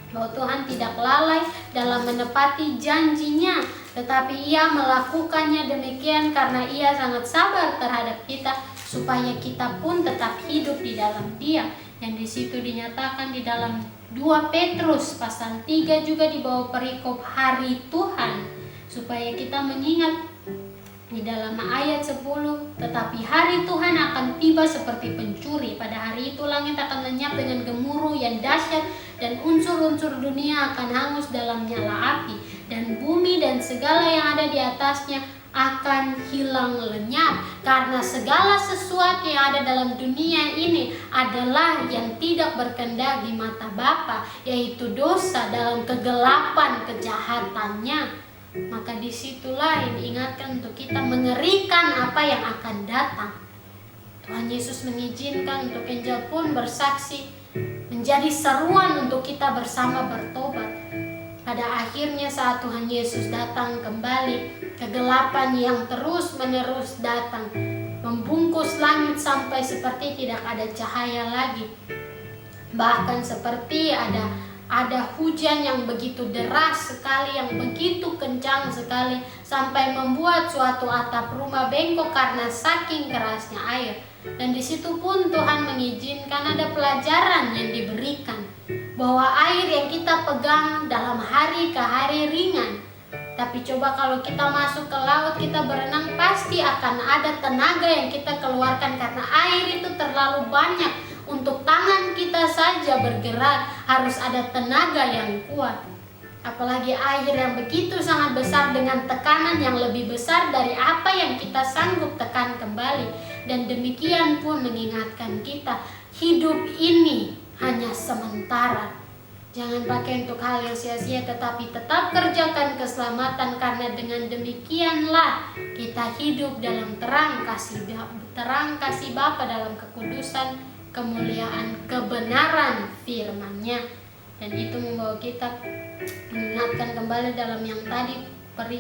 bahwa Tuhan tidak lalai dalam menepati janjinya, tetapi ia melakukannya demikian karena ia sangat sabar terhadap kita, supaya kita pun tetap hidup di dalam Dia. Yang di situ dinyatakan di dalam 2 Petrus pasal 3 juga di bawah perikop hari Tuhan, supaya kita mengingat di dalam ayat 10, tetapi hari Tuhan akan tiba seperti pencuri. Pada hari itu langit akan lenyap dengan gemuruh yang dahsyat, dan unsur-unsur dunia akan hangus dalam nyala api, dan bumi dan segala yang ada di atasnya akan hilang lenyap. Karena segala sesuatu yang ada dalam dunia ini adalah yang tidak berkehendak di mata Bapa, yaitu dosa dalam kegelapan kejahatannya. Maka disitulah yang diingatkan untuk kita mengerikan apa yang akan datang. Tuhan Yesus mengizinkan untuk Injil pun bersaksi, menjadi seruan untuk kita bersama bertobat. Pada akhirnya saat Tuhan Yesus datang kembali, kegelapan yang terus-menerus datang, membungkus langit sampai seperti tidak ada cahaya lagi. Bahkan seperti ada hujan yang begitu deras sekali, yang begitu kencang sekali, sampai membuat suatu atap rumah bengkok karena saking kerasnya air. Dan di situ pun Tuhan mengizinkan ada pelajaran yang diberikan, bahwa air yang kita pegang dalam hari ke hari ringan, tapi coba kalau kita masuk ke laut, kita berenang, pasti akan ada tenaga yang kita keluarkan, karena air itu terlalu banyak. Untuk tangan kita saja bergerak harus ada tenaga yang kuat. Apalagi air yang begitu sangat besar dengan tekanan yang lebih besar dari apa yang kita sanggup tekan kembali. Dan demikian pun mengingatkan kita, hidup ini hanya sementara. Jangan pakai untuk hal yang sia-sia, tetapi tetap kerjakan keselamatan, karena dengan demikianlah kita hidup dalam terang kasih Bapa, dalam kekudusan, kemuliaan, kebenaran firman-Nya. Dan itu membawa kita mengingatkan kembali dalam yang tadi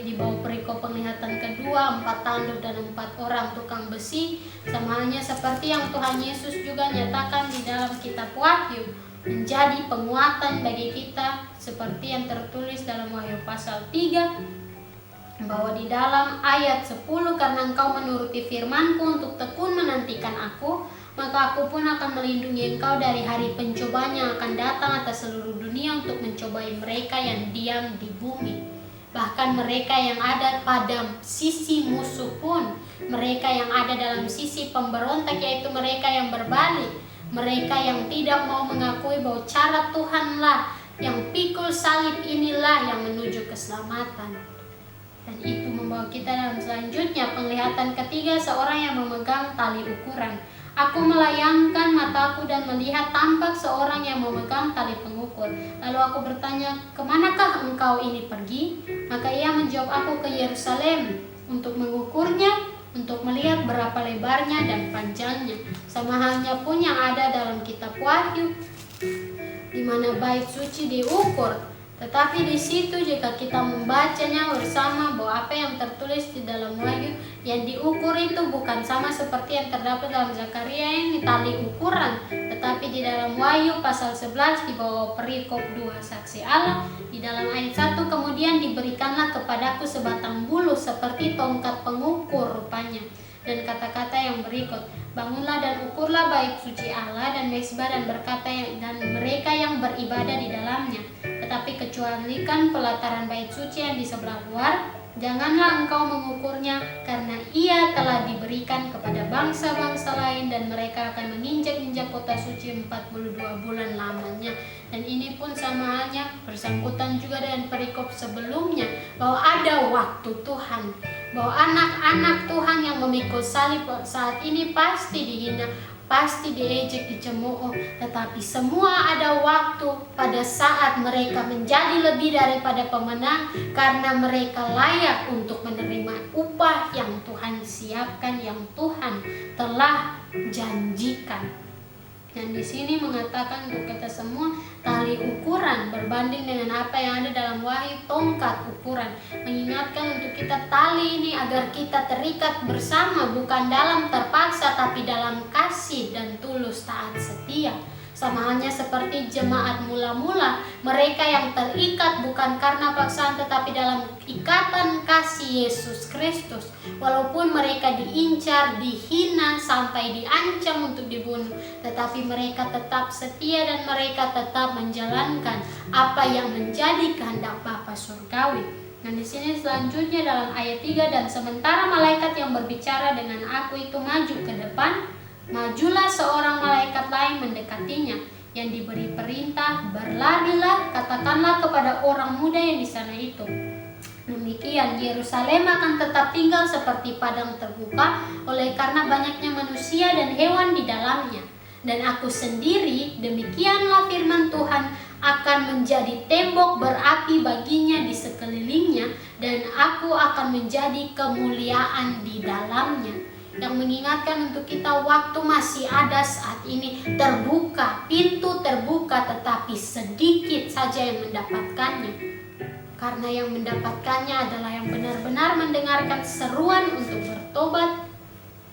di bawah perikop penglihatan kedua, 4 tanduk dan 4 orang tukang besi, sama halnya seperti yang Tuhan Yesus juga nyatakan di dalam kitab Wahyu, menjadi penguatan bagi kita, seperti yang tertulis dalam Wahyu pasal 3, bahwa di dalam ayat 10, karena engkau menuruti firman-Ku untuk tekun menantikan Aku, maka Aku pun akan melindungi engkau dari hari pencobaan yang akan datang atas seluruh dunia untuk mencobai mereka yang diam di bumi. Bahkan mereka yang ada pada sisi musuh pun, mereka yang ada dalam sisi pemberontak, yaitu mereka yang berbalik, mereka yang tidak mau mengakui bahwa cara Tuhanlah yang pikul salib inilah yang menuju keselamatan. Dan itu membawa kita dalam selanjutnya, penglihatan ketiga, seorang yang memegang tali ukuran. Aku melayangkan mataku dan melihat tampak seorang yang memegang tali pengukur. Lalu aku bertanya, kemanakah engkau ini pergi? Maka ia menjawab, aku ke Yerusalem untuk mengukurnya, untuk melihat berapa lebarnya dan panjangnya. Sama halnya pun yang ada dalam kitab Wahyu, di mana bait suci diukur. Tetapi di situ jika kita membacanya bersama, bahwa apa yang tertulis di dalam Wahyu. Yang diukur itu bukan sama seperti yang terdapat dalam Zakaria ini tali ukuran, tetapi di dalam Wahyu pasal 11 di bawah perikop 2 saksi Allah, di dalam ayat 1, kemudian diberikanlah kepadaku sebatang bulu seperti tongkat pengukur rupanya. Dan kata-kata yang berikut, bangunlah dan ukurlah bait suci Allah dan mezbah dan berkata dan mereka yang beribadah di dalamnya. Tetapi kecualikan pelataran bait suci yang di sebelah luar, janganlah engkau mengukurnya, karena ia telah diberikan kepada bangsa-bangsa lain dan mereka akan menginjak-injak kota suci 42 bulan lamanya. Dan ini pun sama halnya bersangkutan juga dengan perikop sebelumnya, bahwa ada waktu Tuhan, bahwa anak-anak Tuhan yang memikul salib saat ini pasti dihina, pasti diejek, dicemooh, tetapi semua ada waktu pada saat mereka menjadi lebih daripada pemenang karena mereka layak untuk menerima upah yang Tuhan siapkan, yang Tuhan telah janjikan. Dan di sini mengatakan untuk kita semua, tali ukuran berbanding dengan apa yang ada dalam Wahyu, tongkat ukuran. Mengingatkan untuk kita tali ini agar kita terikat bersama, bukan dalam terpaksa tapi dalam kasih dan tulus taat setia. Sama halnya seperti jemaat mula-mula, mereka yang terikat bukan karena paksaan tetapi dalam ikatan kasih Yesus Kristus. Walaupun mereka diincar, dihina, sampai diancam untuk dibunuh, tetapi mereka tetap setia dan mereka tetap menjalankan apa yang menjadi kehendak Bapa surgawi. Nah, di sini selanjutnya dalam ayat 3, dan sementara malaikat yang berbicara dengan aku itu maju ke depan, majulah seorang malaikat lain mendekatinya, yang diberi perintah, berlarilah, katakanlah kepada orang muda yang di sana itu, demikian Yerusalem akan tetap tinggal seperti padang terbuka oleh karena banyaknya manusia dan hewan di dalamnya. Dan aku sendiri, demikianlah firman Tuhan, akan menjadi tembok berapi baginya di sekelilingnya, dan aku akan menjadi kemuliaan di dalamnya. Yang mengingatkan untuk kita waktu masih ada saat ini, terbuka, pintu terbuka, tetapi sedikit saja yang mendapatkannya. Karena yang mendapatkannya adalah yang benar-benar mendengarkan seruan untuk bertobat,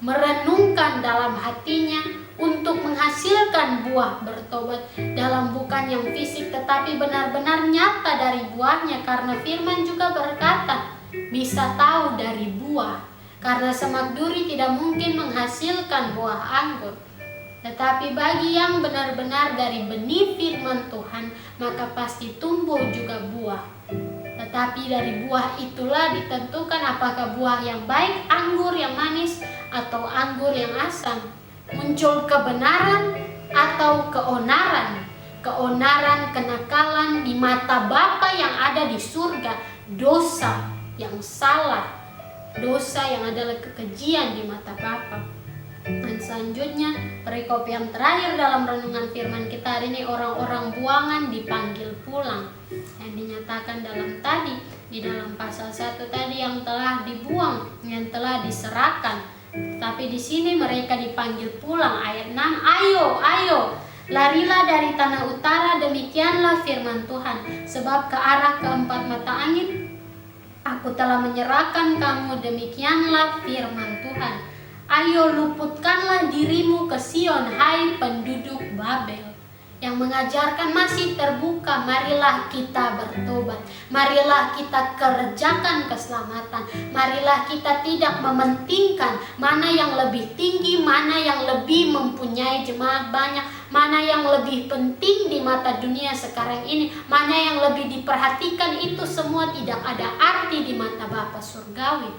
merenungkan dalam hatinya untuk menghasilkan buah bertobat dalam bukan yang fisik tetapi benar-benar nyata dari buahnya. Karena firman juga berkata, bisa tahu dari buah. Karena semak duri tidak mungkin menghasilkan buah anggur. Tetapi bagi yang benar-benar dari benih firman Tuhan, maka pasti tumbuh juga buah. Tetapi dari buah itulah ditentukan apakah buah yang baik, anggur yang manis, atau anggur yang asam. Muncul kebenaran atau keonaran. Keonaran, kenakalan di mata Bapa yang ada di surga. Dosa yang salah. Dosa yang adalah kekejian di mata Bapa. Dan selanjutnya perikop yang terakhir dalam renungan firman kita hari ini, orang-orang buangan dipanggil pulang. Yang dinyatakan dalam tadi, di dalam pasal 1 tadi, yang telah dibuang, yang telah diserahkan. Tapi di sini mereka dipanggil pulang. Ayat 6, ayo, larilah dari tanah utara, demikianlah firman Tuhan. Sebab ke arah keempat mata angin aku telah menyerahkan kamu, demikianlah firman Tuhan. Ayo luputkanlah dirimu ke Sion, hai penduduk Babel. Yang mengajarkan masih terbuka, marilah kita bertobat. Marilah kita kerjakan keselamatan. Marilah kita tidak mementingkan mana yang lebih tinggi, mana yang lebih mempunyai jemaat banyak, mana yang lebih penting di mata dunia sekarang ini, mana yang lebih diperhatikan. Itu semua tidak ada arti di mata Bapa surgawi.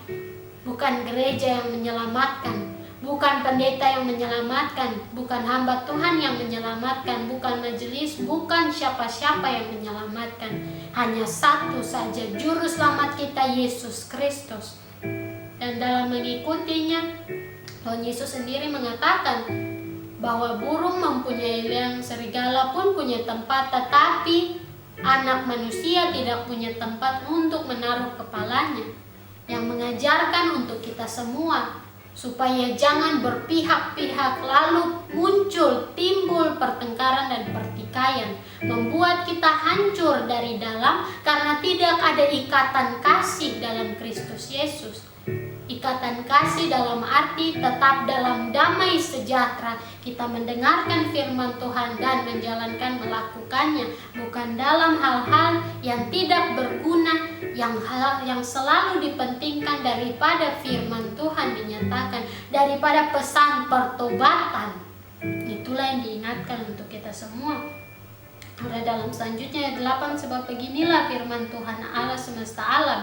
Bukan gereja yang menyelamatkan, bukan pendeta yang menyelamatkan, bukan hamba Tuhan yang menyelamatkan, bukan majelis, bukan siapa-siapa yang menyelamatkan. Hanya satu saja, juru selamat kita, Yesus Kristus. Dan dalam mengikutinya, Tuhan Yesus sendiri mengatakan bahwa burung mempunyai liang, serigala pun punya tempat, tetapi anak manusia tidak punya tempat untuk menaruh kepalanya. Yang mengajarkan untuk kita semua supaya jangan berpihak-pihak lalu muncul, timbul pertengkaran dan pertikaian, membuat kita hancur dari dalam karena tidak ada ikatan kasih dalam Kristus Yesus. Ikatan kasih dalam arti tetap dalam damai sejahtera, kita mendengarkan firman Tuhan dan menjalankan melakukannya, bukan dalam hal-hal yang tidak berguna, yang selalu dipentingkan daripada firman Tuhan dinyatakan, daripada pesan pertobatan. Itulah yang diingatkan untuk kita semua. Ada dalam selanjutnya ayat 8, sebab beginilah firman Tuhan Allah semesta alam,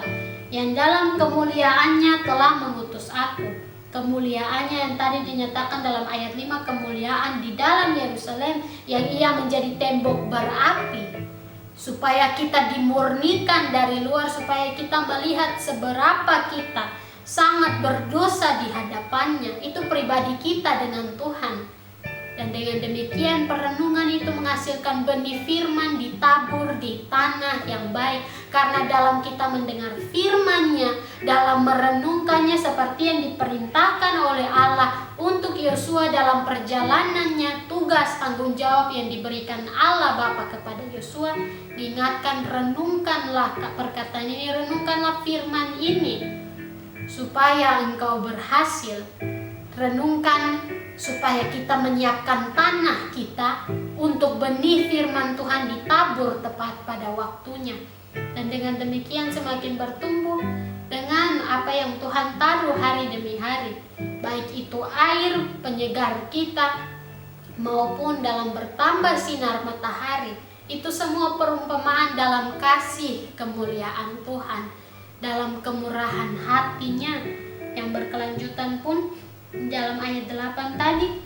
yang dalam kemuliaannya telah mengutus aku. Kemuliaannya yang tadi dinyatakan dalam ayat 5, kemuliaan di dalam Yerusalem yang ia menjadi tembok berapi, supaya kita dimurnikan dari luar, supaya kita melihat seberapa kita sangat berdosa di hadapannya. Itu pribadi kita dengan Tuhan. Dan dengan demikian perenungan itu menghasilkan benih firman ditabur di tanah yang baik. Karena dalam kita mendengar firman-Nya, dalam merenungkannya seperti yang diperintahkan oleh Allah untuk Yosua dalam perjalanannya, tugas tanggung jawab yang diberikan Allah Bapa kepada Yosua, diingatkan, renungkanlah perkataan ini, renungkanlah firman ini supaya engkau berhasil. Renungkan supaya kita menyiapkan tanah kita untuk benih firman Tuhan ditabur tepat pada waktunya. Dan dengan demikian semakin bertumbuh dengan apa yang Tuhan taruh hari demi hari, baik itu air penyegar kita maupun dalam bertambah sinar matahari. Itu semua perumpamaan dalam kasih kemuliaan Tuhan, dalam kemurahan hatinya yang berkelanjutan pun dalam ayat 8 tadi,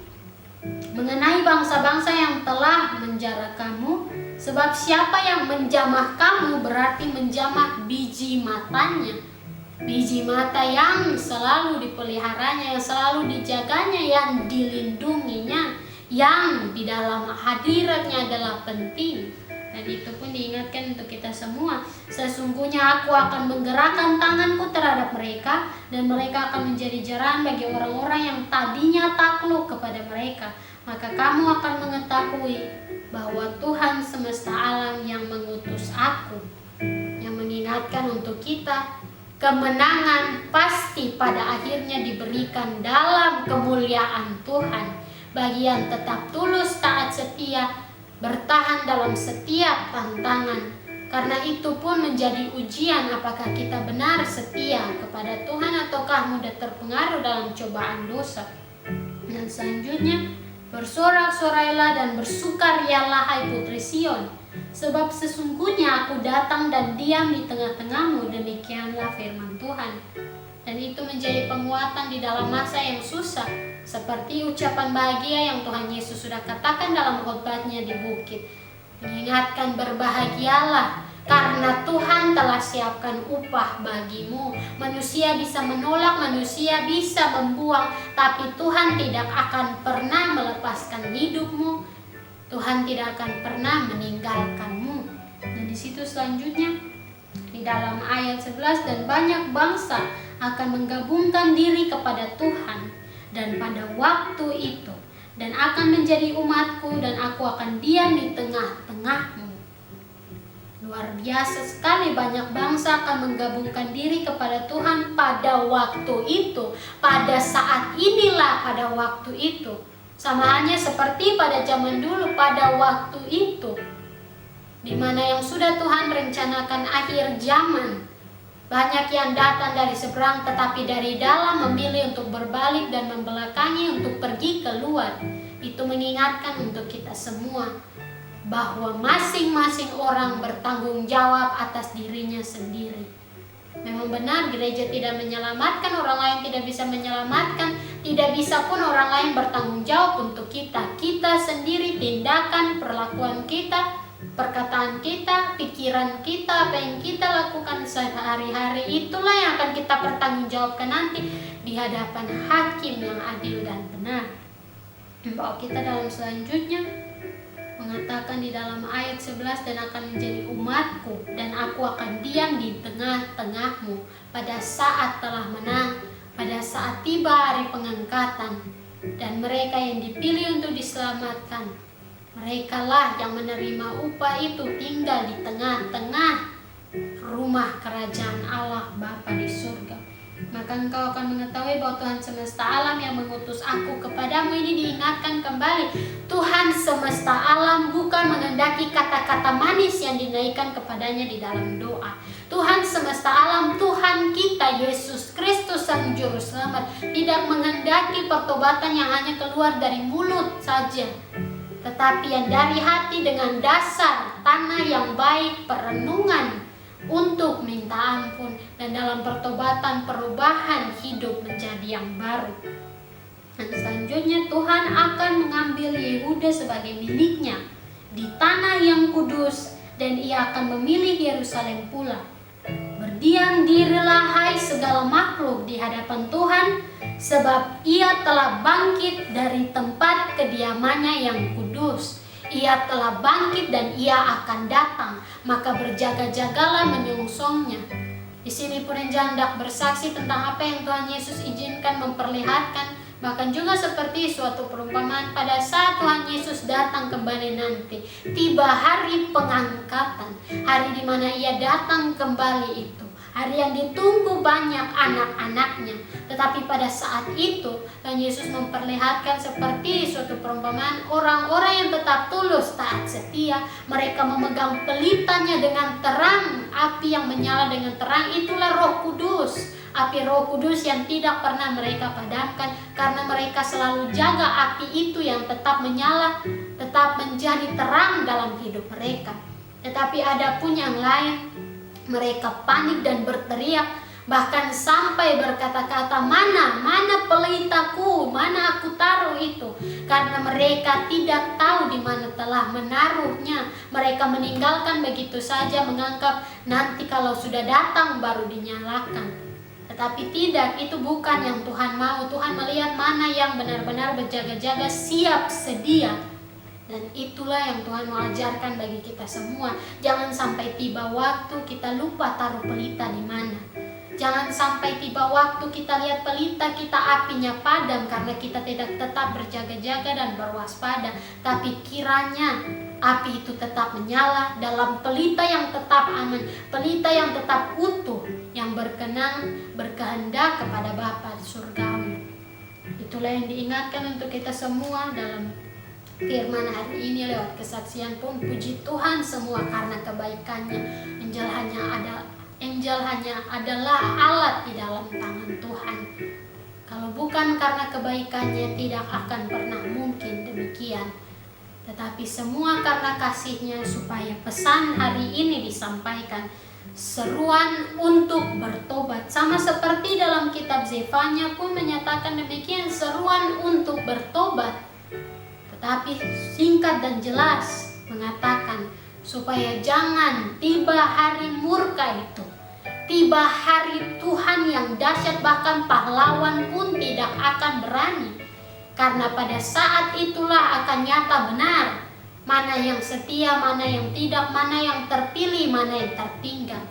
mengenai bangsa-bangsa yang telah menjara kamu, sebab siapa yang menjamah kamu berarti menjamah biji matanya. Biji mata yang selalu dipeliharanya, yang selalu dijaganya, yang dilindunginya, yang di dalam hadiratnya adalah penting. Dan itu pun diingatkan untuk kita semua. Sesungguhnya aku akan menggerakkan tanganku terhadap mereka, dan mereka akan menjadi jarahan bagi orang-orang yang tadinya takluk kepada mereka. Maka kamu akan mengetahui bahwa Tuhan semesta alam yang mengutus aku, yang mengingatkan untuk kita, kemenangan pasti pada akhirnya diberikan dalam kemuliaan Tuhan bagi yang tetap tulus, taat, setia, bertahan dalam setiap tantangan. Karena itu pun menjadi ujian apakah kita benar setia kepada Tuhan ataukah mudah terpengaruh dalam cobaan dosa. Dan selanjutnya, bersorak-sorailah dan bersukarialah hai putri Sion, sebab sesungguhnya aku datang dan diam di tengah-tengahmu, demikianlah firman Tuhan. Dan itu menjadi penguatan di dalam masa yang susah, seperti ucapan bahagia yang Tuhan Yesus sudah katakan dalam khotbahnya di bukit. Mengingatkan, berbahagialah karena Tuhan telah siapkan upah bagimu. Manusia bisa menolak, manusia bisa membuang, tapi Tuhan tidak akan pernah melepaskan hidupmu. Tuhan tidak akan pernah meninggalkanmu. Dan di situ selanjutnya di dalam ayat 11, dan banyak bangsa akan menggabungkan diri kepada Tuhan dan pada waktu itu, dan akan menjadi umatku, dan aku akan diam di tengah-tengahmu. Luar biasa sekali, banyak bangsa akan menggabungkan diri kepada Tuhan pada waktu itu, pada saat inilah, pada waktu itu. Sama halnya seperti pada zaman dulu, pada waktu itu, di mana yang sudah Tuhan rencanakan akhir zaman. Banyak yang datang dari seberang, tetapi dari dalam memilih untuk berbalik dan membelakangi untuk pergi keluar. Itu mengingatkan untuk kita semua bahwa masing-masing orang bertanggung jawab atas dirinya sendiri. Memang benar, gereja tidak menyelamatkan, orang lain tidak bisa menyelamatkan, tidak bisa pun orang lain bertanggung jawab untuk kita. Kita sendiri, tindakan, perlakuan kita, perkataan kita, pikiran kita, apa yang kita lakukan sehari-hari, itulah yang akan kita pertanggungjawabkan nanti di hadapan hakim yang adil dan benar. Bahwa kita dalam selanjutnya mengatakan di dalam ayat 11, dan akan menjadi umatku, dan aku akan diam di tengah-tengahmu pada saat telah menang, pada saat tiba hari pengangkatan. dan mereka yang dipilih untuk diselamatkan, merekalah yang menerima upah itu tinggal di tengah-tengah rumah kerajaan Allah Bapa di surga. Maka engkau akan mengetahui bahwa Tuhan semesta alam yang mengutus aku kepadamu ini. Diingatkan kembali, Tuhan semesta alam bukan menghendaki kata-kata manis yang dinaikkan kepadanya di dalam doa. Tuhan semesta alam, Tuhan kita Yesus Kristus Sang Juru Selamat, tidak menghendaki pertobatan yang hanya keluar dari mulut saja, tetapi yang dari hati dengan dasar tanah yang baik, perenungan untuk minta ampun, dan dalam pertobatan perubahan hidup menjadi yang baru. Dan selanjutnya Tuhan akan mengambil Yehuda sebagai miliknya di tanah yang kudus, dan ia akan memilih Yerusalem pula. Berdiam dirilah hai segala makhluk di hadapan Tuhan, sebab ia telah bangkit dari tempat kediamannya yang kudus. Ia telah bangkit dan ia akan datang, maka berjaga-jagalah menyongsongnya. Di sini pun yang hendak bersaksi tentang apa yang Tuhan Yesus izinkan memperlihatkan, bahkan juga seperti suatu perumpamaan pada saat Tuhan Yesus datang kembali nanti. Tiba hari pengangkatan, hari di mana ia datang kembali itu, hari yang ditunggu banyak anak-anaknya. Tetapi pada saat itu Tuhan Yesus memperlihatkan seperti suatu perumpamaan orang-orang yang tetap tulus taat setia. Mereka memegang pelitanya dengan terang, api yang menyala dengan terang, itulah Roh Kudus. Api Roh Kudus yang tidak pernah mereka padamkan, karena mereka selalu jaga api itu yang tetap menyala, tetap menjadi terang dalam hidup mereka. Tetapi ada pun yang lain, mereka panik dan berteriak, bahkan sampai berkata-kata, mana pelitaku, mana aku taruh itu. Karena mereka tidak tahu di mana telah menaruhnya. Mereka meninggalkan begitu saja, menganggap nanti kalau sudah datang baru dinyalakan. Tetapi tidak, itu bukan yang Tuhan mau. Tuhan melihat mana yang benar-benar berjaga-jaga, siap sedia. Dan itulah yang Tuhan mau ajarkan bagi kita semua. Jangan sampai tiba waktu kita lupa taruh pelita di mana. Jangan sampai tiba waktu kita lihat pelita kita apinya padam karena kita tidak tetap berjaga-jaga dan berwaspada. Tapi kiranya api itu tetap menyala dalam pelita yang tetap aman, pelita yang tetap utuh, yang berkehendak kepada Bapa surgawi. Itulah yang diingatkan untuk kita semua dalam firman hari ini lewat kesaksian pun. Puji Tuhan semua karena kebaikannya. Angel hanya adalah alat di dalam tangan Tuhan. Kalau bukan karena kebaikannya, tidak akan pernah mungkin demikian. Tetapi semua karena kasih-Nya, supaya pesan hari ini disampaikan. Seruan untuk bertobat, sama seperti dalam kitab Zefanya pun menyatakan demikian, seruan untuk bertobat. Tetapi singkat dan jelas mengatakan supaya jangan tiba hari murka itu, tiba hari Tuhan yang dahsyat, bahkan pahlawan pun tidak akan berani. Karena pada saat itulah akan nyata benar mana yang setia, mana yang tidak, mana yang terpilih, mana yang tertinggal,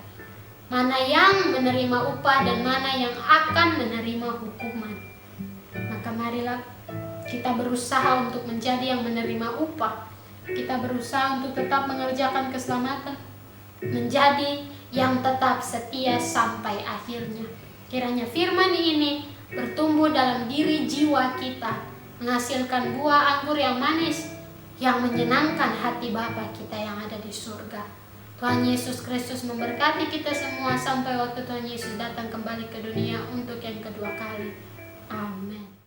mana yang menerima upah dan mana yang akan menerima hukuman. Maka marilah kita berusaha untuk menjadi yang menerima upah. Kita berusaha untuk tetap mengerjakan keselamatan, menjadi yang tetap setia sampai akhirnya. Kiranya firman ini bertumbuh dalam diri jiwa kita, menghasilkan buah anggur yang manis, yang menyenangkan hati Bapa kita yang ada di surga. Tuhan Yesus Kristus memberkati kita semua sampai waktu Tuhan Yesus datang kembali ke dunia untuk yang kedua kali. Amin.